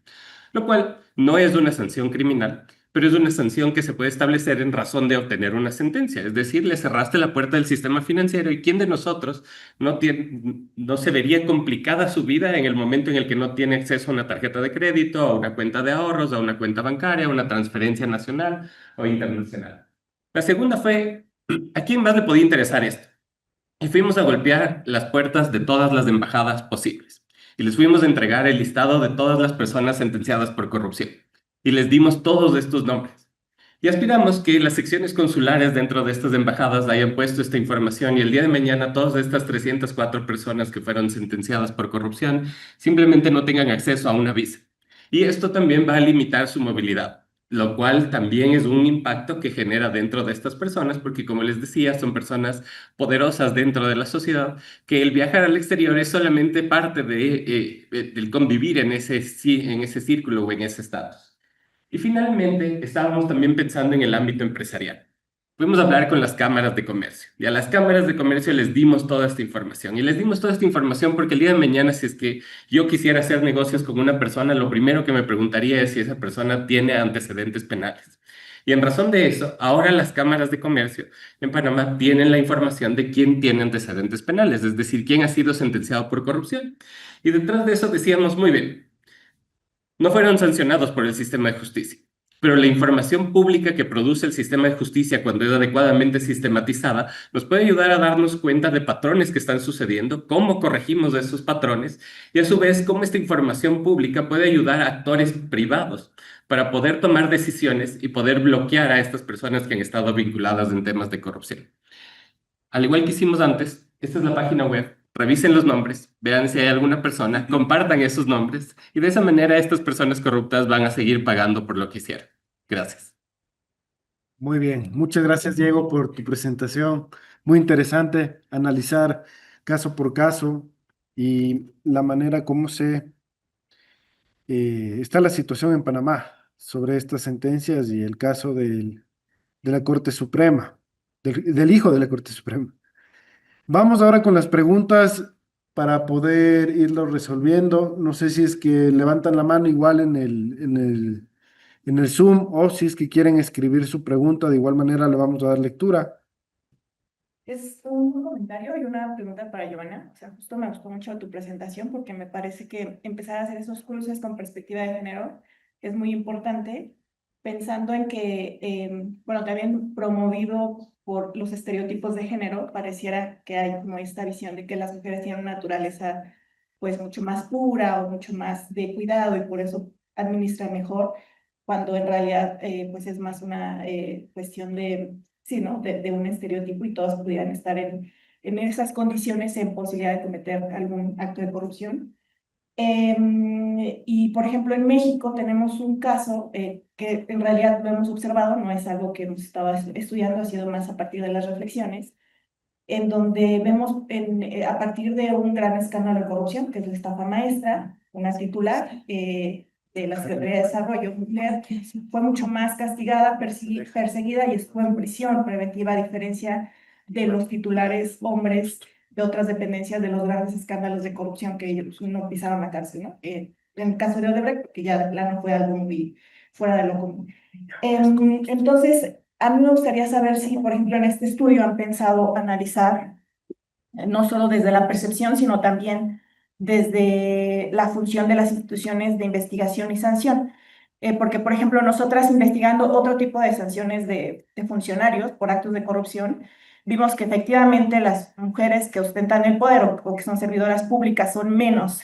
Lo cual no es una sanción criminal, pero es una sanción que se puede establecer en razón de obtener una sentencia. Es decir, le cerraste la puerta del sistema financiero y ¿quién de nosotros no se vería complicada su vida en el momento en el que no tiene acceso a una tarjeta de crédito, a una cuenta de ahorros, a una cuenta bancaria, a una transferencia nacional o internacional? La segunda fue, ¿a quién más le podía interesar esto? Y fuimos a golpear las puertas de todas las embajadas posibles. Y les fuimos a entregar el listado de todas las personas sentenciadas por corrupción. Y les dimos todos estos nombres. Y aspiramos que las secciones consulares dentro de estas embajadas hayan puesto esta información y el día de mañana todas estas 304 personas que fueron sentenciadas por corrupción simplemente no tengan acceso a una visa. Y esto también va a limitar su movilidad, lo cual también es un impacto que genera dentro de estas personas, porque como les decía, son personas poderosas dentro de la sociedad, que el viajar al exterior es solamente parte del convivir en ese círculo o en ese estatus. Y finalmente, estábamos también pensando en el ámbito empresarial. Fuimos a hablar con las cámaras de comercio y a las cámaras de comercio les dimos toda esta información. Y les dimos toda esta información porque el día de mañana, si es que yo quisiera hacer negocios con una persona, lo primero que me preguntaría es si esa persona tiene antecedentes penales. Y en razón de eso, ahora las cámaras de comercio en Panamá tienen la información de quién tiene antecedentes penales, es decir, quién ha sido sentenciado por corrupción. Y detrás de eso decíamos, muy bien, no fueron sancionados por el sistema de justicia, pero la información pública que produce el sistema de justicia cuando es adecuadamente sistematizada nos puede ayudar a darnos cuenta de patrones que están sucediendo, cómo corregimos esos patrones y a su vez cómo esta información pública puede ayudar a actores privados para poder tomar decisiones y poder bloquear a estas personas que han estado vinculadas en temas de corrupción. Al igual que hicimos antes, esta es la página web. Revisen los nombres, vean si hay alguna persona, compartan esos nombres y de esa manera estas personas corruptas van a seguir pagando por lo que hicieron. Gracias. Muy bien, muchas gracias Diego por tu presentación. Muy interesante analizar caso por caso y la manera como está la situación en Panamá sobre estas sentencias y el caso de la Corte Suprema, del hijo de la Corte Suprema. Vamos ahora con las preguntas para poder irlo resolviendo. No sé si es que levantan la mano igual en el Zoom o si es que quieren escribir su pregunta, de igual manera le vamos a dar lectura. Es un comentario y una pregunta para Giovanna. O sea, justo me gustó mucho tu presentación porque me parece que empezar a hacer esos cruces con perspectiva de género es muy importante, pensando en que, bueno, también promovido por los estereotipos de género, pareciera que hay como esta visión de que las mujeres tienen una naturaleza pues mucho más pura o mucho más de cuidado y por eso administran mejor, cuando en realidad pues es más una cuestión de sí, ¿no? De un estereotipo y todos pudieran estar en esas condiciones en posibilidad de cometer algún acto de corrupción. Y, por ejemplo, en México tenemos un caso que en realidad lo hemos observado, no es algo que hemos estado estudiando, ha sido más a partir de las reflexiones, en donde vemos a partir de un gran escándalo de corrupción, que es la estafa maestra, una titular, de la Secretaría de Desarrollo Mujer, fue mucho más castigada, perseguida y estuvo en prisión preventiva, a diferencia de los titulares hombres de otras dependencias de los grandes escándalos de corrupción que ellos no pisaron la cárcel, ¿no? En el caso de Odebrecht, porque ya de plano fue algo muy fuera de lo común. Entonces, a mí me gustaría saber si, por ejemplo, en este estudio han pensado analizar no solo desde la percepción, sino también desde la función de las instituciones de investigación y sanción. Porque, por ejemplo, nosotras investigando otro tipo de sanciones de funcionarios por actos de corrupción, vimos que efectivamente las mujeres que ostentan el poder o que son servidoras públicas son menos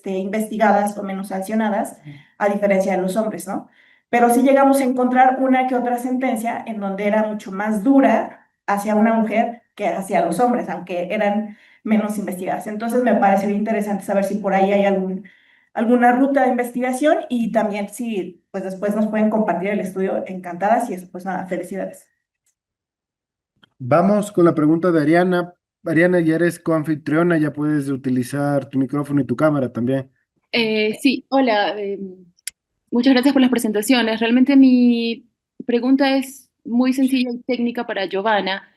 investigadas o menos sancionadas, a diferencia de los hombres, ¿no? Pero sí llegamos a encontrar una que otra sentencia en donde era mucho más dura hacia una mujer que hacia los hombres, aunque eran menos investigadas. Entonces me parecería interesante saber si por ahí hay alguna ruta de investigación y también si pues después nos pueden compartir el estudio, encantadas, y eso pues nada, felicidades. Vamos con la pregunta de Ariana. Ariana, ya eres coanfitriona, ya puedes utilizar tu micrófono y tu cámara también. Sí, hola. Muchas gracias por las presentaciones. Realmente mi pregunta es muy sencilla y técnica para Giovanna.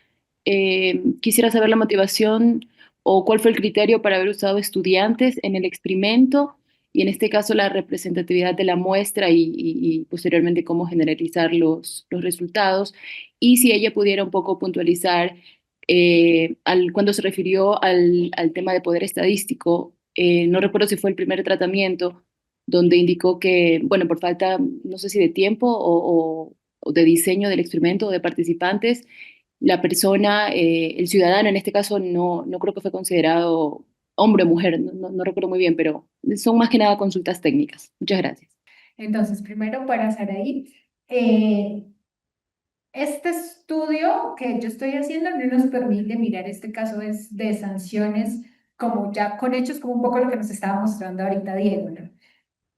Quisiera saber la motivación o cuál fue el criterio para haber usado estudiantes en el experimento y en este caso la representatividad de la muestra y posteriormente cómo generalizar los resultados, y si ella pudiera un poco puntualizar cuando se refirió al tema de poder estadístico, no recuerdo si fue el primer tratamiento, donde indicó que, bueno, por falta, no sé si de tiempo o de diseño del experimento o de participantes, la persona, el ciudadano en este caso, no creo que fue considerado hombre o mujer, no recuerdo muy bien, pero son más que nada consultas técnicas. Muchas gracias. Entonces, primero para Saraí, este estudio que yo estoy haciendo no nos permite mirar este caso de sanciones como ya con hechos, como un poco lo que nos estaba mostrando ahorita Diego, ¿no?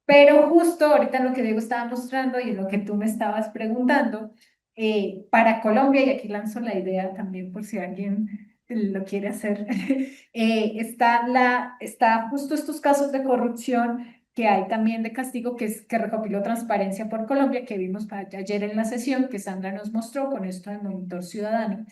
Pero justo ahorita lo que Diego estaba mostrando y lo que tú me estabas preguntando, para Colombia, y aquí lanzo la idea también por si alguien lo quiere hacer, está justo estos casos de corrupción que hay también de castigo que recopiló Transparencia por Colombia, que vimos ayer en la sesión que Sandra nos mostró con esto de Monitor Ciudadano,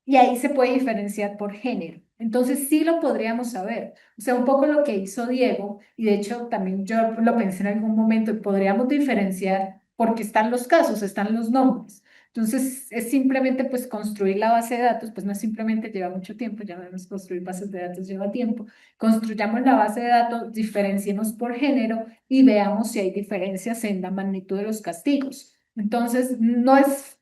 y ahí se puede diferenciar por género. Entonces sí lo podríamos saber. O sea, un poco lo que hizo Diego, y de hecho también yo lo pensé en algún momento, podríamos diferenciar porque están los casos, están los nombres. Entonces es simplemente pues construir la base de datos, pues no es simplemente lleva mucho tiempo, ya vemos construir bases de datos lleva tiempo. Construyamos la base de datos, diferenciemos por género y veamos si hay diferencias en la magnitud de los castigos. Entonces, no es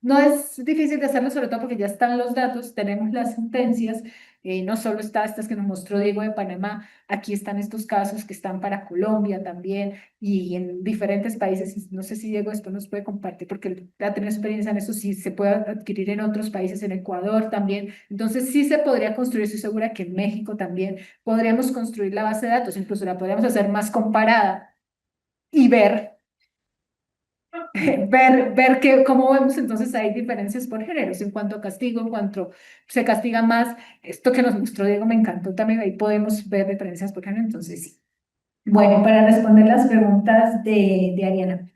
difícil de hacerlo, sobre todo porque ya están los datos, tenemos las sentencias, no solo está estas que nos mostró Diego de Panamá, aquí están estos casos que están para Colombia también y en diferentes países. No sé si Diego después nos puede compartir porque él ha tenido experiencia en eso, si se puede adquirir en otros países, en Ecuador también. Entonces, sí se podría construir, estoy segura que en México también podríamos construir la base de datos, incluso la podríamos hacer más comparada y cómo vemos entonces hay diferencias por géneros en cuanto a castigo, en cuanto se castiga más. Esto que nos mostró Diego me encantó también, ahí podemos ver diferencias por género, entonces sí. Bueno, para responder las preguntas de Ariana.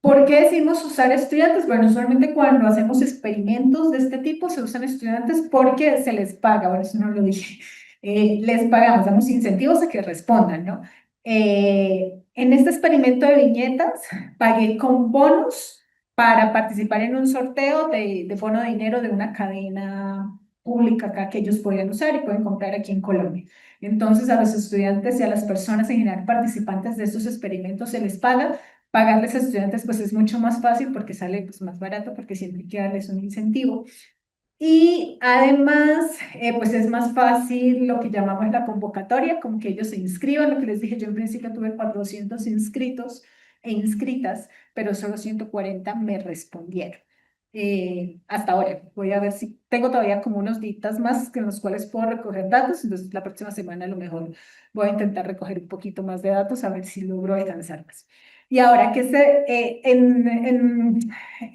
¿Por qué decimos usar estudiantes? Bueno, usualmente cuando hacemos experimentos de este tipo se usan estudiantes porque se les paga, bueno, eso no lo dije, les pagamos, damos incentivos a que respondan, ¿no? En este experimento de viñetas pagué con bonos para participar en un sorteo de bono de dinero de una cadena pública acá que ellos pueden usar y pueden comprar aquí en Colombia. Entonces a los estudiantes y a las personas en general participantes de estos experimentos se les paga. Pagarles a estudiantes pues es mucho más fácil porque sale pues, más barato porque siempre hay que darles un incentivo. Y además, pues es más fácil lo que llamamos la convocatoria, como que ellos se inscriban. Lo que les dije, yo en principio tuve 400 inscritos e inscritas, pero solo 140 me respondieron. Hasta ahora, voy a ver si tengo todavía como unos días más en los cuales puedo recoger datos, entonces la próxima semana a lo mejor voy a intentar recoger un poquito más de datos a ver si logro alcanzar más. Y ahora, en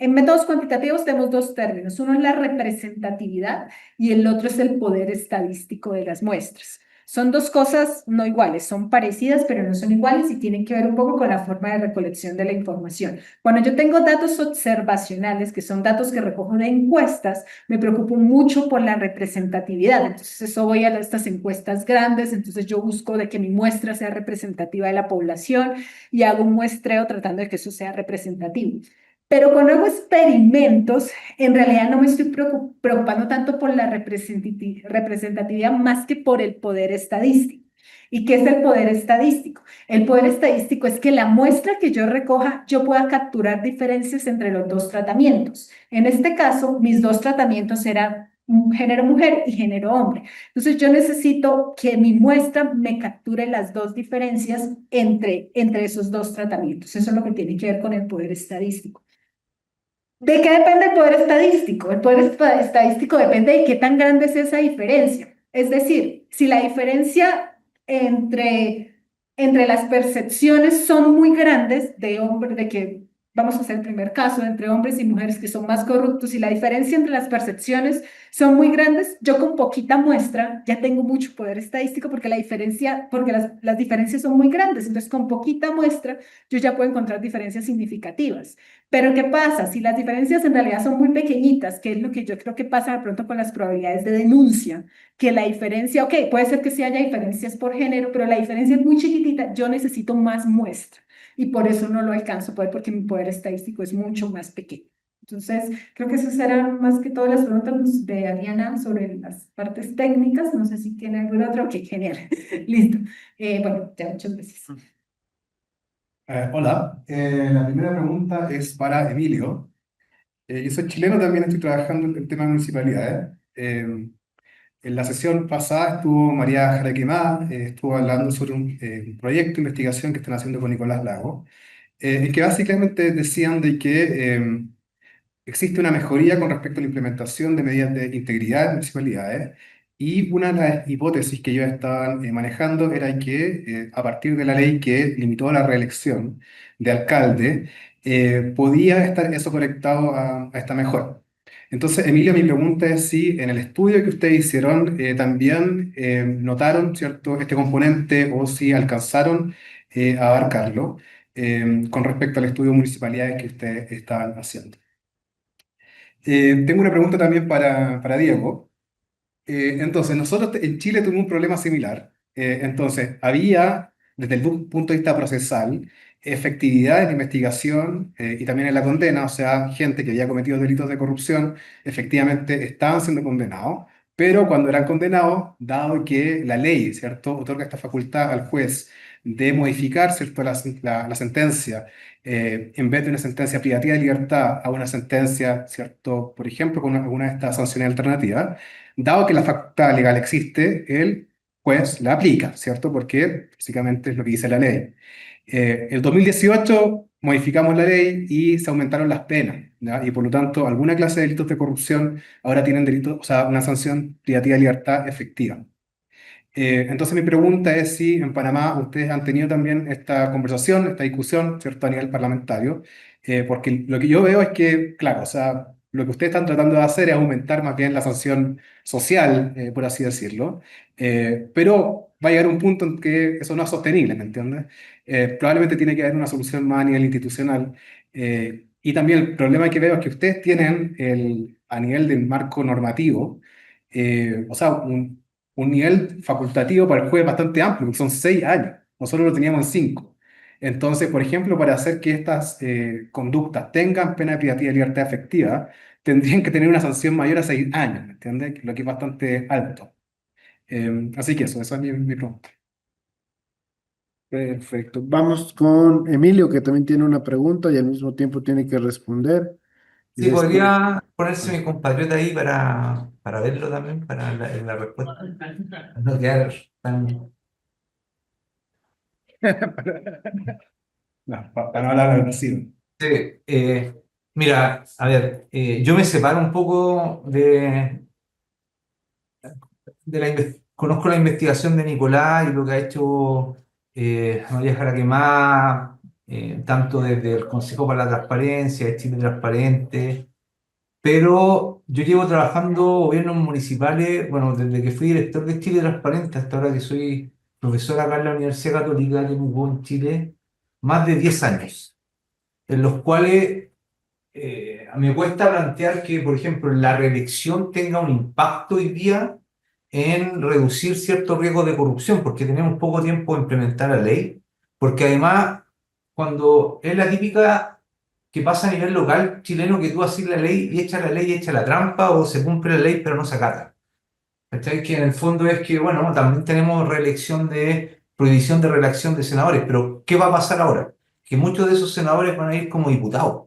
métodos cuantitativos tenemos dos términos. Uno es la representatividad y el otro es el poder estadístico de las muestras. Son dos cosas no iguales, son parecidas, pero no son iguales y tienen que ver un poco con la forma de recolección de la información. Cuando yo tengo datos observacionales, que son datos que recojo de encuestas, me preocupo mucho por la representatividad. Entonces, eso voy a estas encuestas grandes, entonces yo busco de que mi muestra sea representativa de la población y hago un muestreo tratando de que eso sea representativo. Pero cuando hago experimentos, en realidad no me estoy preocupando tanto por la representatividad más que por el poder estadístico. ¿Y qué es el poder estadístico? El poder estadístico es que la muestra que yo recoja, yo pueda capturar diferencias entre los dos tratamientos. En este caso, mis dos tratamientos eran género mujer y género hombre. Entonces yo necesito que mi muestra me capture las dos diferencias entre esos dos tratamientos. Eso es lo que tiene que ver con el poder estadístico. ¿De qué depende el poder estadístico? El poder estadístico depende de qué tan grande es esa diferencia. Es decir, si la diferencia entre las percepciones son muy grandes de que vamos a hacer el primer caso, entre hombres y mujeres que son más corruptos y la diferencia entre las percepciones son muy grandes, yo con poquita muestra ya tengo mucho poder estadístico porque las diferencias son muy grandes, entonces con poquita muestra yo ya puedo encontrar diferencias significativas. Pero ¿qué pasa? Si las diferencias en realidad son muy pequeñitas, que es lo que yo creo que pasa de pronto con las probabilidades de denuncia, que la diferencia, ok, puede ser que sí haya diferencias por género, pero la diferencia es muy chiquitita, yo necesito más muestra y por eso no lo alcanzo a poder porque mi poder estadístico es mucho más pequeño. Entonces, creo que esas eran más que todas las preguntas de Ariana sobre las partes técnicas. No sé si tiene alguna otra. Ok, genial. Listo. Bueno, ya muchas gracias. Hola, la primera pregunta es para Emilio. Yo soy chileno, también estoy trabajando en el tema de municipalidades. En la sesión pasada estuvo María Jaraquemá, estuvo hablando sobre un proyecto de investigación que están haciendo con Nicolás Lago, en que básicamente decían de que existe una mejoría con respecto a la implementación de medidas de integridad en municipalidades y una de las hipótesis que ellos estaban manejando era que a partir de la ley que limitó la reelección de alcalde, podía estar eso conectado a esta mejora. Entonces, Emilio, mi pregunta es si en el estudio que ustedes hicieron también notaron, ¿cierto?, este componente o si alcanzaron a abarcarlo con respecto al estudio de municipalidades que ustedes estaban haciendo. Tengo una pregunta también para Diego. Entonces, nosotros en Chile tuvimos un problema similar. Entonces, había, desde el punto de vista procesal, efectividad en la investigación y también en la condena, o sea, gente que había cometido delitos de corrupción, efectivamente estaban siendo condenados, pero cuando eran condenados, dado que la ley, ¿cierto?, otorga esta facultad al juez de modificar, ¿cierto?, la sentencia, en vez de una sentencia privativa de libertad a una sentencia, ¿cierto?, por ejemplo, con alguna de estas sanciones alternativas, dado que la facultad legal existe, el juez la aplica, ¿cierto? Porque básicamente es lo que dice la ley. El 2018 modificamos la ley y se aumentaron las penas, ¿ya? Y por lo tanto, alguna clase de delitos de corrupción ahora tienen delitos, o sea, una sanción privativa de libertad efectiva. Entonces mi pregunta es si en Panamá ustedes han tenido también esta conversación, esta discusión, ¿cierto?, a nivel parlamentario, porque lo que yo veo es que, claro, o sea, lo que ustedes están tratando de hacer es aumentar más bien la sanción social, por así decirlo, pero va a llegar un punto en que eso no es sostenible, ¿me entiendes? Probablemente tiene que haber una solución más a nivel institucional, y también el problema que veo es que ustedes tienen a nivel del marco normativo, o sea, un nivel facultativo para el juez bastante amplio, que son 6 años. Nosotros lo teníamos en 5. Entonces, por ejemplo, para hacer que estas conductas tengan pena privativa de libertad efectiva, tendrían que tener una sanción mayor a 6 años, ¿me entiendes? Lo que es bastante alto. Así que esa es mi pregunta. Perfecto. Vamos con Emilio, que también tiene una pregunta y al mismo tiempo tiene que responder. Y Sí, después- podría ponerse mi compatriota ahí para verlo también, para la respuesta. No quedar tan... No, para no hablar agresivo. Sí, mira, a ver, yo me separo un poco conozco la investigación de Nicolás y lo que ha hecho María Jaraquemá, tanto desde el Consejo para la Transparencia, de Chile Transparente, pero yo llevo trabajando gobiernos municipales, bueno, desde que fui director de Chile Transparente hasta ahora que soy profesor acá en la Universidad Católica de Temuco en Chile, más de 10 años, en los cuales me cuesta plantear que, por ejemplo, la reelección tenga un impacto hoy día en reducir ciertos riesgos de corrupción, porque tenemos poco tiempo de implementar la ley, porque además, cuando es la típica que pasa a nivel local chileno, que tú haces la ley y echa la trampa, o se cumple la ley pero no se acata. ¿Cachai? Que en el fondo es que, bueno, también tenemos prohibición de reelección de senadores, pero ¿qué va a pasar ahora? Que muchos de esos senadores van a ir como diputados.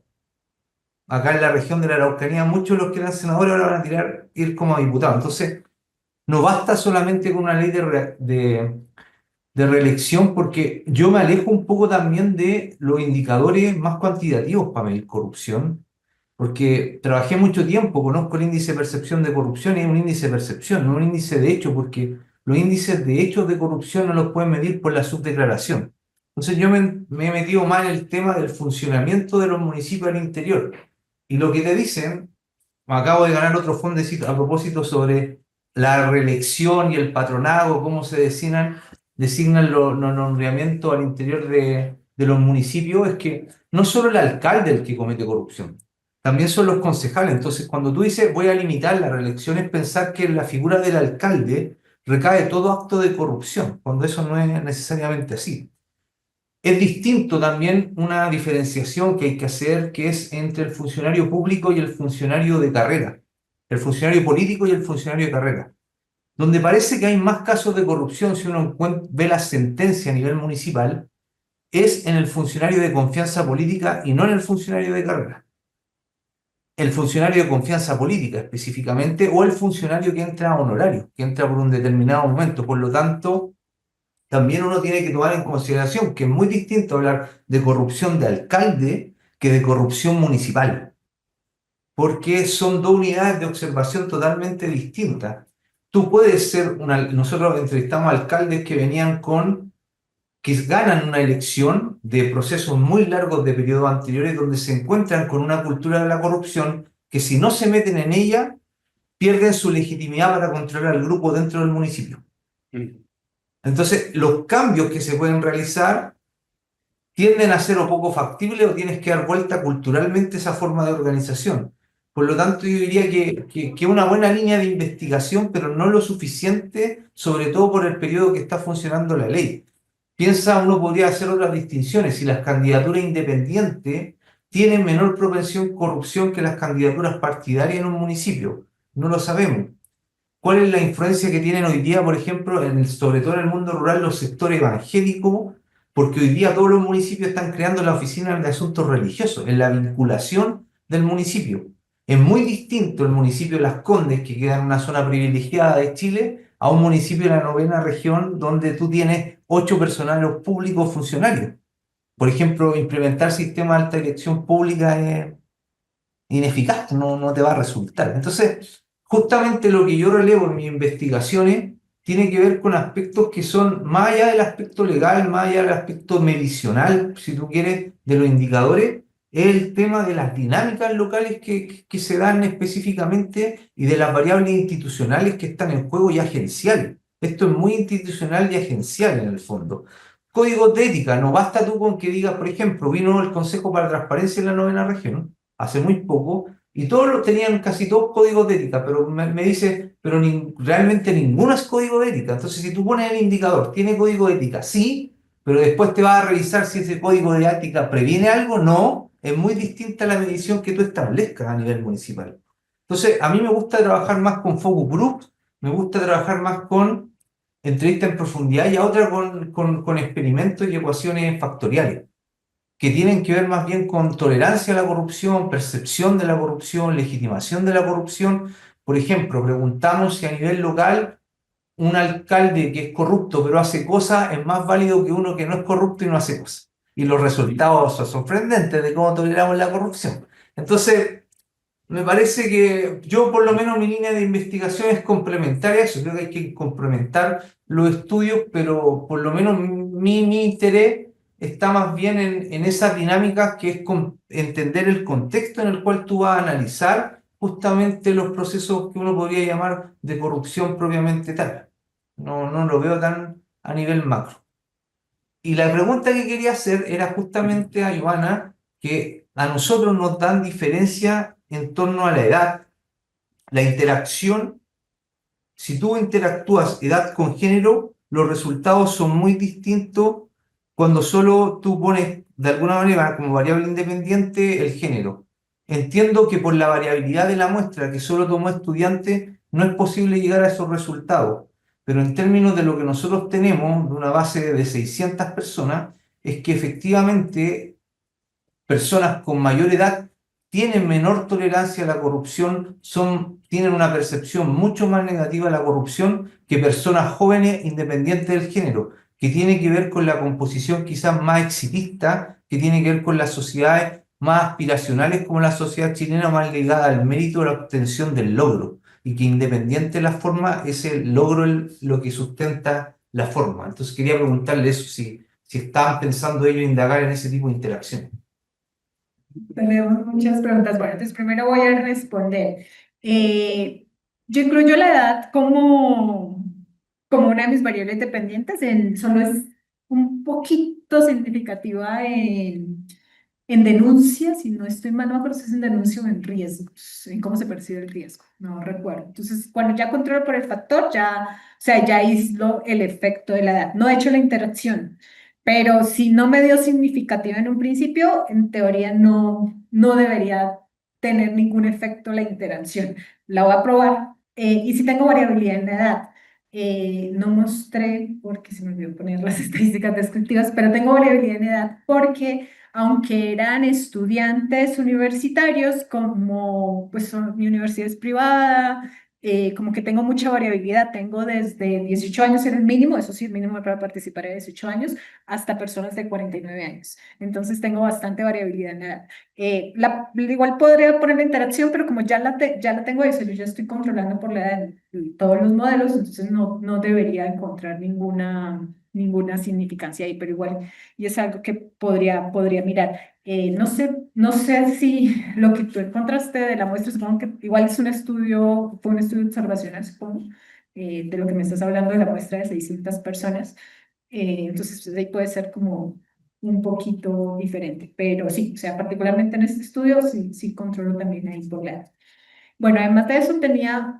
Acá en la región de la Araucanía, muchos de los que eran senadores ahora van a ir como diputados. Entonces, no basta solamente con una ley de reelección, porque yo me alejo un poco también de los indicadores más cuantitativos para medir corrupción, porque trabajé mucho tiempo, conozco el índice de percepción de corrupción y es un índice de percepción, no un índice de hecho, porque los índices de hechos de corrupción no los pueden medir por la subdeclaración. Entonces yo me he metido más en el tema del funcionamiento de los municipios al interior. Y lo que te dicen, acabo de ganar otro fondecito a propósito sobre la reelección y el patronazgo, cómo se designan los nombramientos al interior de los municipios, es que no solo el alcalde es el que comete corrupción, también son los concejales. Entonces, cuando tú dices voy a limitar la reelección, es pensar que en la figura del alcalde recae todo acto de corrupción, cuando eso no es necesariamente así. Es distinto también una diferenciación que hay que hacer, que es entre el funcionario público y el funcionario de carrera, el funcionario político y el funcionario de carrera. Donde parece que hay más casos de corrupción, si uno ve la sentencia a nivel municipal, es en el funcionario de confianza política y no en el funcionario de carrera. El funcionario de confianza política específicamente, o el funcionario que entra a honorario, que entra por un determinado momento. Por lo tanto, también uno tiene que tomar en consideración que es muy distinto hablar de corrupción de alcalde que de corrupción municipal, porque son dos unidades de observación totalmente distintas. Tú puedes ser nosotros entrevistamos alcaldes que ganan una elección de procesos muy largos de periodos anteriores donde se encuentran con una cultura de la corrupción que si no se meten en ella, pierden su legitimidad para controlar al grupo dentro del municipio. Entonces, los cambios que se pueden realizar tienden a ser o poco factibles o tienes que dar vuelta culturalmente esa forma de organización. Por lo tanto, yo diría que una buena línea de investigación, pero no lo suficiente, sobre todo por el periodo que está funcionando la ley. Uno podría hacer otras distinciones. Si las candidaturas independientes tienen menor propensión a corrupción que las candidaturas partidarias en un municipio. No lo sabemos. ¿Cuál es la influencia que tienen hoy día, por ejemplo, sobre todo en el mundo rural, los sectores evangélicos? Porque hoy día todos los municipios están creando la oficina de asuntos religiosos, en la vinculación del municipio. Es muy distinto el municipio de Las Condes, que queda en una zona privilegiada de Chile, a un municipio de la 9ª región donde tú tienes 8 personeros públicos funcionarios. Por ejemplo, implementar sistemas de alta dirección pública es ineficaz, no te va a resultar. Entonces, justamente lo que yo relevo en mis investigaciones tiene que ver con aspectos que son más allá del aspecto legal, más allá del aspecto medicional, si tú quieres, de los indicadores, es el tema de las dinámicas locales que se dan específicamente y de las variables institucionales que están en juego y agenciales. Esto es muy institucional y agencial en el fondo. Códigos de ética, no basta tú con que digas, por ejemplo, vino el Consejo para la Transparencia en la 9ª región, hace muy poco, y tenían casi todos códigos de ética, pero me dice, pero realmente ninguno es código de ética. Entonces, si tú pones el indicador, ¿tiene código de ética? Sí, pero después te vas a revisar si ese código de ética previene algo, no. Es muy distinta la medición que tú establezcas a nivel municipal. Entonces, a mí me gusta trabajar más con focus groups, me gusta trabajar más con entrevista en profundidad y a otra con experimentos y ecuaciones factoriales, que tienen que ver más bien con tolerancia a la corrupción, percepción de la corrupción, legitimación de la corrupción. Por ejemplo, preguntamos si a nivel local un alcalde que es corrupto pero hace cosas es más válido que uno que no es corrupto y no hace cosas. Y los resultados son sorprendentes de cómo toleramos la corrupción. Entonces, me parece que yo, por lo menos, mi línea de investigación es complementaria a eso. Creo que hay que complementar los estudios, pero por lo menos mi interés está más bien en esas dinámicas que es entender el contexto en el cual tú vas a analizar justamente los procesos que uno podría llamar de corrupción propiamente tal. No lo veo tan a nivel macro. Y la pregunta que quería hacer era justamente a Ivana, que a nosotros nos dan diferencia en torno a la edad, la interacción. Si tú interactúas edad con género, los resultados son muy distintos cuando solo tú pones de alguna manera como variable independiente el género. Entiendo que por la variabilidad de la muestra que solo tomó estudiantes no es posible llegar a esos resultados, pero en términos de lo que nosotros tenemos, de una base de 600 personas, es que efectivamente personas con mayor edad tienen menor tolerancia a la corrupción, tienen una percepción mucho más negativa de la corrupción que personas jóvenes independientes del género, que tiene que ver con la composición quizás más exitista, que tiene que ver con las sociedades más aspiracionales como la sociedad chilena, más ligada al mérito de la obtención del logro, y que independiente de la forma, es el logro lo que sustenta la forma. Entonces quería preguntarle eso, si si estaban pensando ellos indagar en ese tipo de interacción. Tenemos muchas preguntas. Bueno, entonces primero voy a responder. Yo incluyo la edad como una de mis variables dependientes, solo es un poquito significativa en denuncias, si no estoy mal, no me acuerdo si es en denuncia o en riesgos, en cómo se percibe el riesgo, no recuerdo. Entonces, cuando ya controlo por el factor, o sea, ya hizo el efecto de la edad. No he hecho la interacción, pero si no me dio significativa en un principio, en teoría no debería tener ningún efecto la interacción. La voy a probar. Y si tengo variabilidad en la edad. No mostré, porque se me olvidó poner las estadísticas descriptivas, pero tengo variabilidad en edad porque aunque eran estudiantes universitarios, como pues mi universidad es privada, como que tengo mucha variabilidad, tengo desde 18 años era el mínimo, eso sí, el mínimo para participar era 18 años, hasta personas de 49 años. Entonces tengo bastante variabilidad en la edad. Igual podría poner la interacción, pero como ya la tengo eso, yo ya estoy controlando por la edad todos los modelos, entonces no debería encontrar ninguna significancia ahí, pero igual, y es algo que podría mirar. No sé si lo que tú encontraste de la muestra, supongo que igual fue un estudio observacional, supongo, de lo que me estás hablando de la muestra de 600 personas. Entonces, pues, ahí puede ser como un poquito diferente, pero sí, o sea, particularmente en este estudio, sí controlo también ahí por la edad. Bueno, además de eso tenía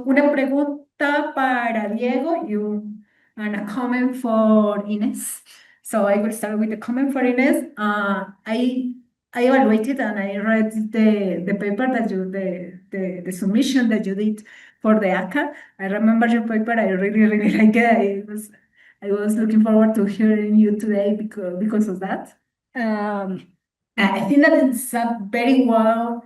una pregunta para Diego and a comment for Ines. So I will start with the comment for Ines. I evaluated and I read the paper that the submission that you did for the ACA. I remember your paper. I really liked it. I was looking forward to hearing you today because of that. I think that it's a very well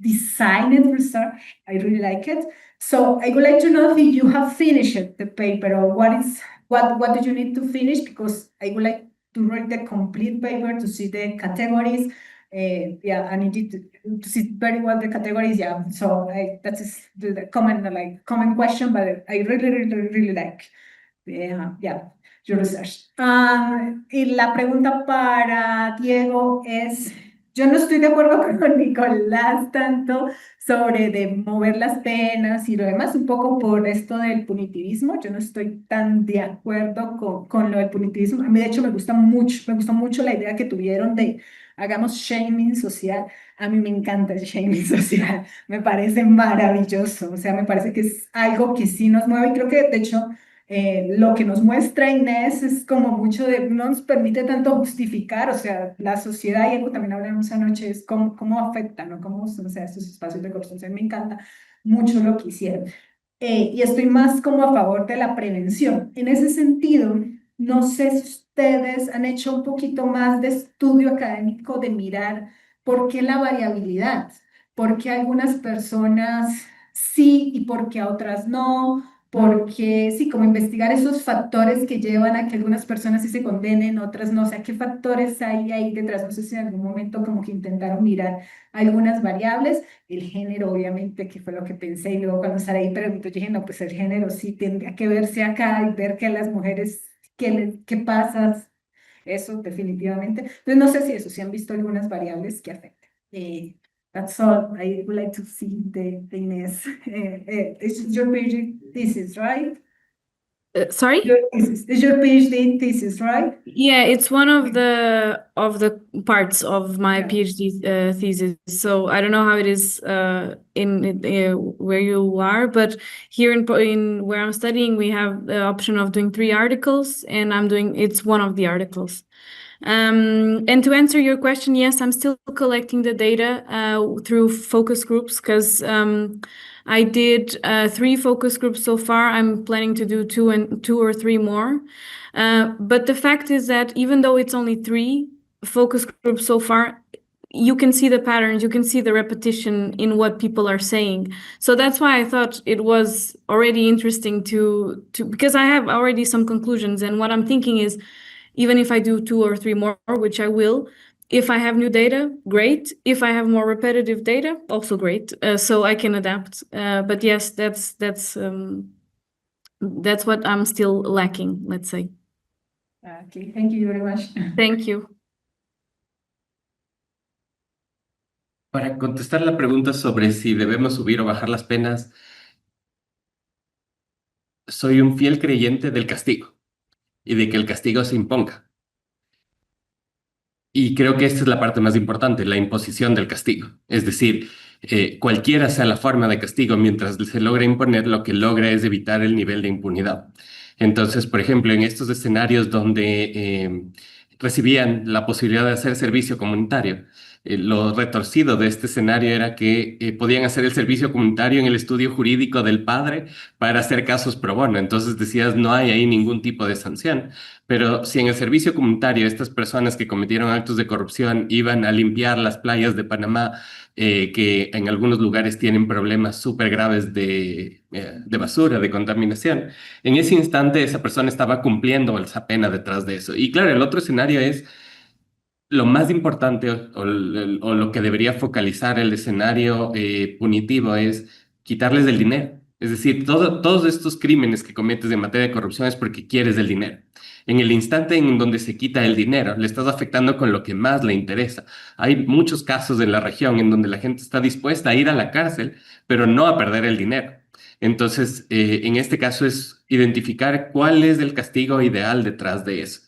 designed research. I really like it. So I would like to know if you have finished the paper or what do you need to finish, because I would like to read the complete paper to see the categories. I need to see very well the categories. Yeah, so that is the common question, but I really like your research. Y la pregunta para Diego es, yo no estoy de acuerdo con Nicolás tanto sobre de mover las penas y lo demás, un poco por esto del punitivismo. Yo no estoy tan de acuerdo con lo del punitivismo. A mí, de hecho, me gustó mucho la idea que tuvieron de hagamos shaming social. A mí me encanta el shaming social, me parece maravilloso, o sea, me parece que es algo que sí nos mueve y creo que, de hecho, lo que nos muestra Inés es como mucho no nos permite tanto justificar, o sea, la sociedad, y algo también hablamos anoche, es cómo afecta, ¿no? O sea, estos espacios de corrupción. Me encanta mucho lo que hicieron. Y estoy más como a favor de la prevención. En ese sentido, no sé si ustedes han hecho un poquito más de estudio académico de mirar por qué la variabilidad, por qué algunas personas sí y por qué a otras no, porque sí, como investigar esos factores que llevan a que algunas personas sí se condenen, otras no, o sea, qué factores hay ahí detrás. No sé si en algún momento como que intentaron mirar algunas variables, el género obviamente, que fue lo que pensé, y luego cuando Saraí preguntó, yo dije, no, pues el género sí tendría que verse acá y ver que a las mujeres, qué pasa, eso definitivamente. Entonces no sé si han visto algunas variables que afecten. That's all. I would like to see the Inés. It's your PhD thesis, right? Sorry? It's your PhD thesis, right? Yeah, it's one of the parts of my Yeah. PhD thesis. So I don't know how it is in where you are, but here in where I'm studying, we have the option of doing 3 articles, and it's one of the articles. And to answer your question, yes, I'm still collecting the data through focus groups, because I did 3 focus groups so far. I'm planning to do 2 or 3 more. But the fact is that even though it's only 3 focus groups so far, you can see the patterns, you can see the repetition in what people are saying. So that's why I thought it was already interesting to because I have already some conclusions, and what I'm thinking is, even if I do 2 or 3 more, which I will, if I have new data, great. If I have more repetitive data, also great. So I can adapt. But yes, that's what I'm still lacking, let's say. Okay, thank you very much. Thank you. Para contestar la pregunta sobre si debemos subir o bajar las penas, soy un fiel creyente del castigo y de que el castigo se imponga. Y creo que esta es la parte más importante, la imposición del castigo. Es decir, cualquiera sea la forma de castigo, mientras se logra imponer, lo que logra es evitar el nivel de impunidad. Entonces, por ejemplo, en estos escenarios donde recibían la posibilidad de hacer servicio comunitario, lo retorcido de este escenario era que podían hacer el servicio comunitario en el estudio jurídico del padre para hacer casos pro bono. Entonces decías, no hay ahí ningún tipo de sanción. Pero si en el servicio comunitario estas personas que cometieron actos de corrupción iban a limpiar las playas de Panamá, que en algunos lugares tienen problemas súper graves de basura, de contaminación, en ese instante esa persona estaba cumpliendo esa pena detrás de eso. Y claro, el otro escenario es lo más importante o lo que debería focalizar el escenario punitivo es quitarles del dinero. Es decir, todos estos crímenes que cometes en materia de corrupción es porque quieres el dinero. En el instante en donde se quita el dinero, le estás afectando con lo que más le interesa. Hay muchos casos en la región en donde la gente está dispuesta a ir a la cárcel, pero no a perder el dinero. Entonces, en este caso es identificar cuál es el castigo ideal detrás de eso.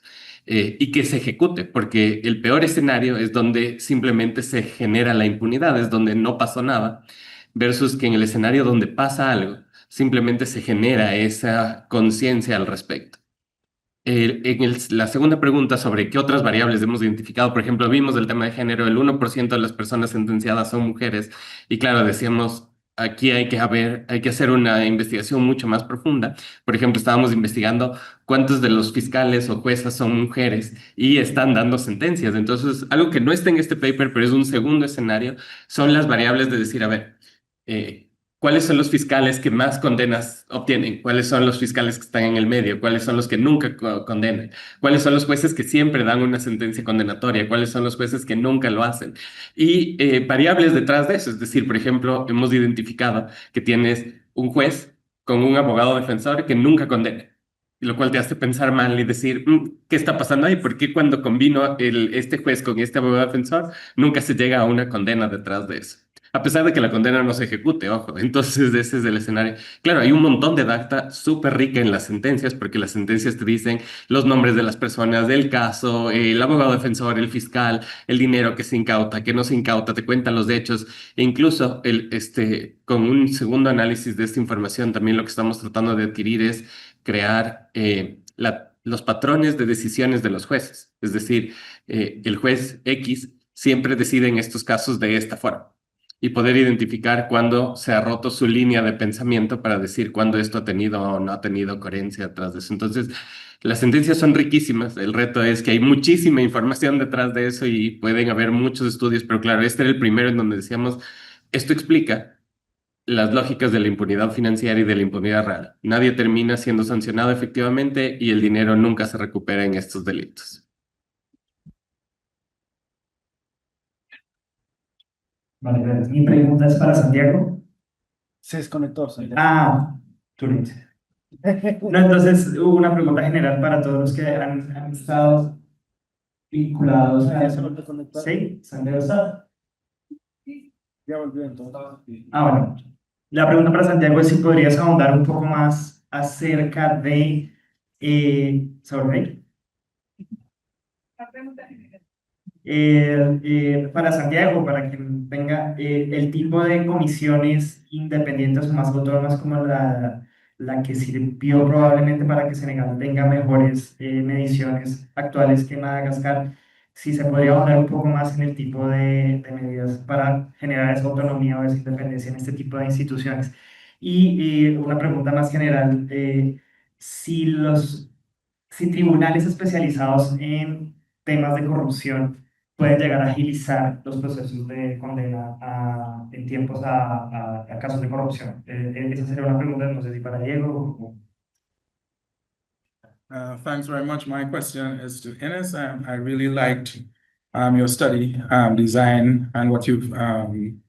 Y que se ejecute, porque el peor escenario es donde simplemente se genera la impunidad, es donde no pasó nada, versus que en el escenario donde pasa algo, simplemente se genera esa conciencia al respecto. La segunda pregunta sobre qué otras variables hemos identificado, por ejemplo, vimos el tema de género, el 1% de las personas sentenciadas son mujeres, y claro, decíamos, aquí hay que hacer una investigación mucho más profunda. Por ejemplo, estábamos investigando cuántos de los fiscales o juezas son mujeres y están dando sentencias. Entonces, algo que no está en este paper, pero es un segundo escenario, son las variables de decir, a ver, ¿cuáles son los fiscales que más condenas obtienen? ¿Cuáles son los fiscales que están en el medio? ¿Cuáles son los que nunca condenan? ¿Cuáles son los jueces que siempre dan una sentencia condenatoria? ¿Cuáles son los jueces que nunca lo hacen? Y variables detrás de eso. Es decir, por ejemplo, hemos identificado que tienes un juez con un abogado defensor que nunca condena, lo cual te hace pensar mal y decir, ¿qué está pasando ahí? ¿Por qué cuando combino este juez con este abogado defensor nunca se llega a una condena detrás de eso? A pesar de que la condena no se ejecute, ojo. Entonces, ese es el escenario. Claro, hay un montón de data súper rica en las sentencias, porque las sentencias te dicen los nombres de las personas, del caso, el abogado defensor, el fiscal, el dinero que se incauta, que no se incauta, te cuentan los hechos. E incluso, con un segundo análisis de esta información, también lo que estamos tratando de adquirir es crear los patrones de decisiones de los jueces. Es decir, el juez X siempre decide en estos casos de esta forma, y poder identificar cuándo se ha roto su línea de pensamiento para decir cuándo esto ha tenido o no ha tenido coherencia detrás de eso. Entonces, las sentencias son riquísimas. El reto es que hay muchísima información detrás de eso y pueden haber muchos estudios, pero claro, este era el primero en donde decíamos, esto explica las lógicas de la impunidad financiera y de la impunidad real. Nadie termina siendo sancionado efectivamente y el dinero nunca se recupera en estos delitos. Vale, gracias. Mi pregunta es para Santiago. Se desconectó, Santiago. Ah, tú lo dices. No, entonces hubo una pregunta general para todos los que han estado vinculados a ¿Ya se volvió a conectar? Sí, Santiago está. Ya volvió entonces. Ah, bueno. La pregunta para Santiago es si podrías ahondar un poco más acerca de sobre La pregunta general. para Santiago, para que tenga el tipo de comisiones independientes o más autónomas como la que sirvió probablemente para que Senegal tenga mejores mediciones actuales que Madagascar, si se podría ahondar un poco más en el tipo de medidas para generar esa autonomía o esa independencia en este tipo de instituciones. Y una pregunta más general, si tribunales especializados en temas de corrupción pueden llegar a agilizar los procesos de condena en tiempos a casos de corrupción. Esa sería una pregunta, no sé si para Diego. Thanks very much. My question is to Ines. I really liked your study design and what you've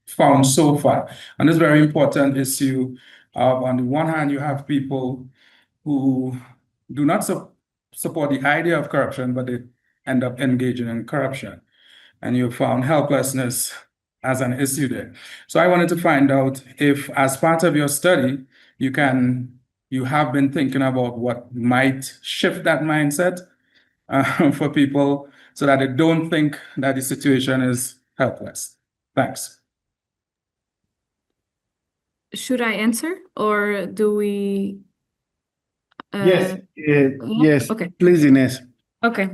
found so far. And this very important issue of, on the one hand, you have people who do not support the idea of corruption, but they end up engaging in corruption. And you found helplessness as an issue there. So I wanted to find out if, as part of your study, you have been thinking about what might shift that mindset for people so that they don't think that the situation is helpless. Thanks. Should I answer or do we? Yes, yes, Okay. please, Ines. Okay.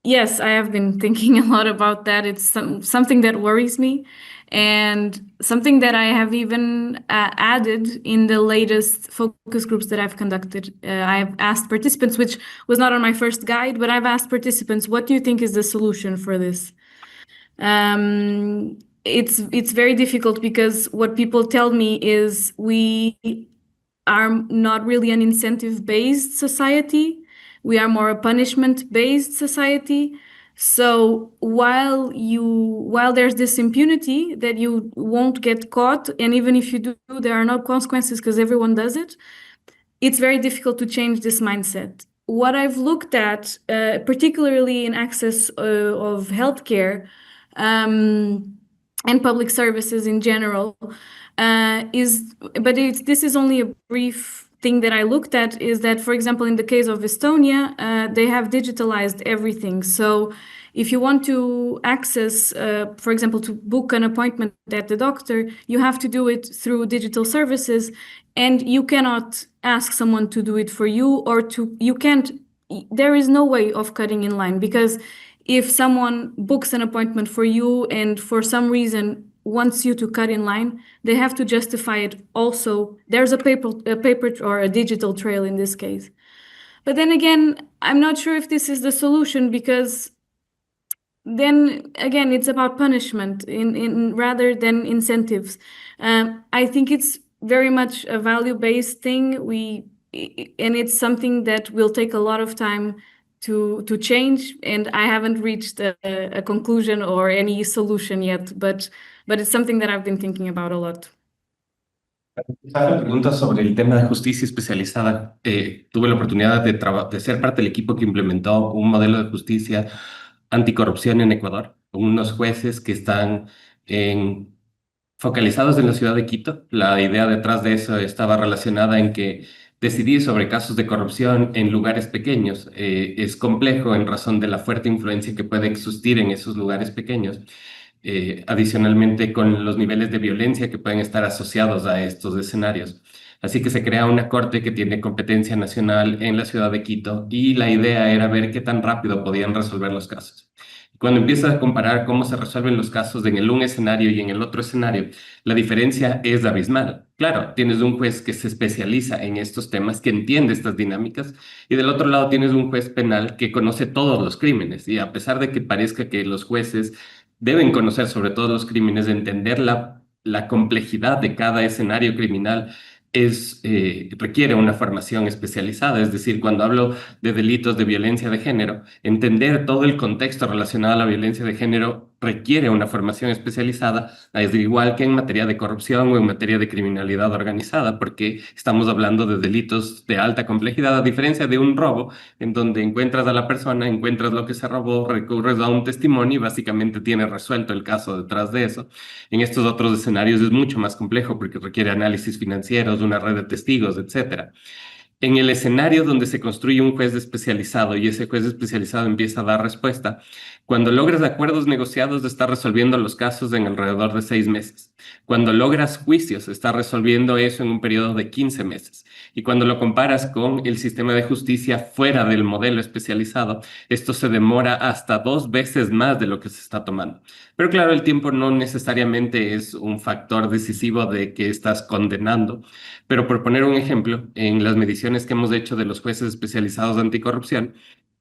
Yes, I have been thinking a lot about that. It's something that worries me, and something that I have even added in the latest focus groups that I've conducted. I've asked participants, which was not on my first guide, but I've asked participants, what do you think is the solution for this? It's very difficult because what people tell me is we are not really an incentive-based society. We are more a punishment-based society. So while there's this impunity that you won't get caught, and even if you do, there are no consequences because everyone does it, it's very difficult to change this mindset. What I've looked at, particularly in access of healthcare and public services in general, this is only a brief thing that I looked at, is that, for example, in the case of Estonia, they have digitalized everything. So if you want to access, for example, to book an appointment at the doctor, you have to do it through digital services, and you cannot ask someone to do it for you, or there is no way of cutting in line, because if someone books an appointment for you and for some reason wants you to cut in line, they have to justify it also. There's a paper or a digital trail in this case. But then again, I'm not sure if this is the solution, because then again, it's about punishment rather than incentives. I think it's very much a value-based thing. And it's something that will take a lot of time to change, and I haven't reached a conclusion or any solution yet, but it's something that I've been thinking about a lot. Una pregunta sobre el tema de justicia especializada. Tuve la oportunidad de ser parte del equipo que implementó un modelo de justicia anticorrupción en Ecuador, con unos jueces que están focalizados en la ciudad de Quito. La idea detrás de eso estaba relacionada en que decidir sobre casos de corrupción en lugares pequeños es complejo en razón de la fuerte influencia que puede existir en esos lugares pequeños. Adicionalmente, con los niveles de violencia que pueden estar asociados a estos escenarios. Así que se crea una corte que tiene competencia nacional en la ciudad de Quito, y la idea era ver qué tan rápido podían resolver los casos. Cuando empiezas a comparar cómo se resuelven los casos en el un escenario y en el otro escenario, la diferencia es abismal. Claro, tienes un juez que se especializa en estos temas, que entiende estas dinámicas, y del otro lado tienes un juez penal que conoce todos los crímenes, y a pesar de que parezca que los jueces deben conocer sobre todos los crímenes, entender la complejidad de cada escenario criminal requiere una formación especializada. Es decir, cuando hablo de delitos de violencia de género, entender todo el contexto relacionado a la violencia de género requiere una formación especializada, es igual que en materia de corrupción o en materia de criminalidad organizada, porque estamos hablando de delitos de alta complejidad, a diferencia de un robo, en donde encuentras a la persona, encuentras lo que se robó, recurres a un testimonio y básicamente tienes resuelto el caso detrás de eso. En estos otros escenarios es mucho más complejo porque requiere análisis financieros, una red de testigos, etc. En el escenario donde se construye un juez especializado y ese juez especializado empieza a dar respuesta, cuando logras acuerdos negociados, estás resolviendo los casos en alrededor de 6 meses. Cuando logras juicios, estás resolviendo eso en un periodo de 15 meses. Y cuando lo comparas con el sistema de justicia fuera del modelo especializado, esto se demora hasta 2 veces más de lo que se está tomando. Pero claro, el tiempo no necesariamente es un factor decisivo de que estás condenando. Pero por poner un ejemplo, en las mediciones que hemos hecho de los jueces especializados de anticorrupción,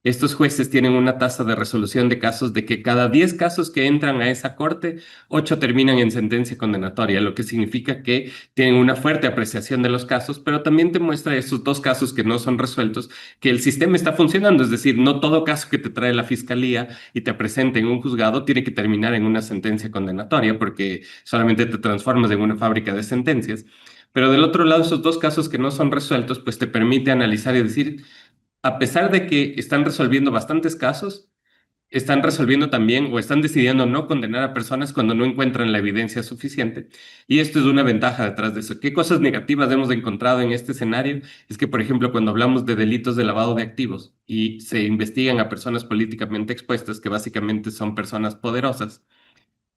estos jueces tienen una tasa de resolución de casos de que cada 10 casos que entran a esa corte, 8 terminan en sentencia condenatoria, lo que significa que tienen una fuerte apreciación de los casos, pero también te muestra esos 2 casos que no son resueltos, que el sistema está funcionando. Es decir, no todo caso que te trae la fiscalía y te presenta en un juzgado tiene que terminar en una sentencia condenatoria, porque solamente te transformas en una fábrica de sentencias. Pero del otro lado, esos 2 casos que no son resueltos, pues te permite analizar y decir, a pesar de que están resolviendo bastantes casos, están resolviendo también o están decidiendo no condenar a personas cuando no encuentran la evidencia suficiente. Y esto es una ventaja detrás de eso. ¿Qué cosas negativas hemos encontrado en este escenario? Es que, por ejemplo, cuando hablamos de delitos de lavado de activos y se investigan a personas políticamente expuestas, que básicamente son personas poderosas,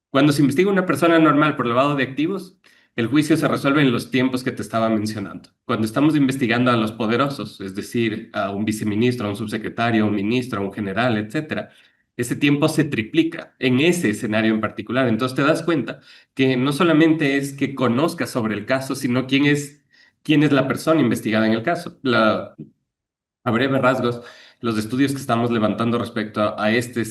cuando se investiga una persona normal por lavado de activos, el juicio se resuelve en los tiempos que te estaba mencionando. Cuando estamos investigando a los poderosos, es decir, a un viceministro, a un subsecretario, a un ministro, a un general, etcétera, ese tiempo se triplica en ese escenario en particular. Entonces te das cuenta que no solamente es que conozcas sobre el caso, sino quién es la persona investigada en el caso. A breves rasgos, los estudios que estamos levantando respecto a este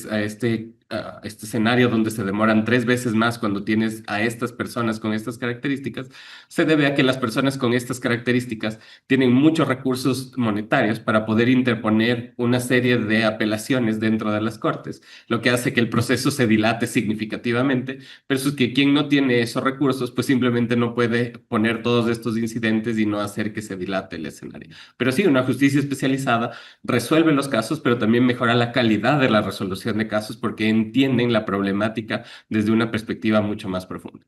escenario donde se demoran 3 veces más cuando tienes a estas personas con estas características, se debe a que las personas con estas características tienen muchos recursos monetarios para poder interponer una serie de apelaciones dentro de las cortes, lo que hace que el proceso se dilate significativamente, versus que quien no tiene esos recursos, pues simplemente no puede poner todos estos incidentes y no hacer que se dilate el escenario. Pero sí, una justicia especializada resuelve los casos, pero también mejora la calidad de la resolución de casos porque entienden la problemática desde una perspectiva mucho más profunda.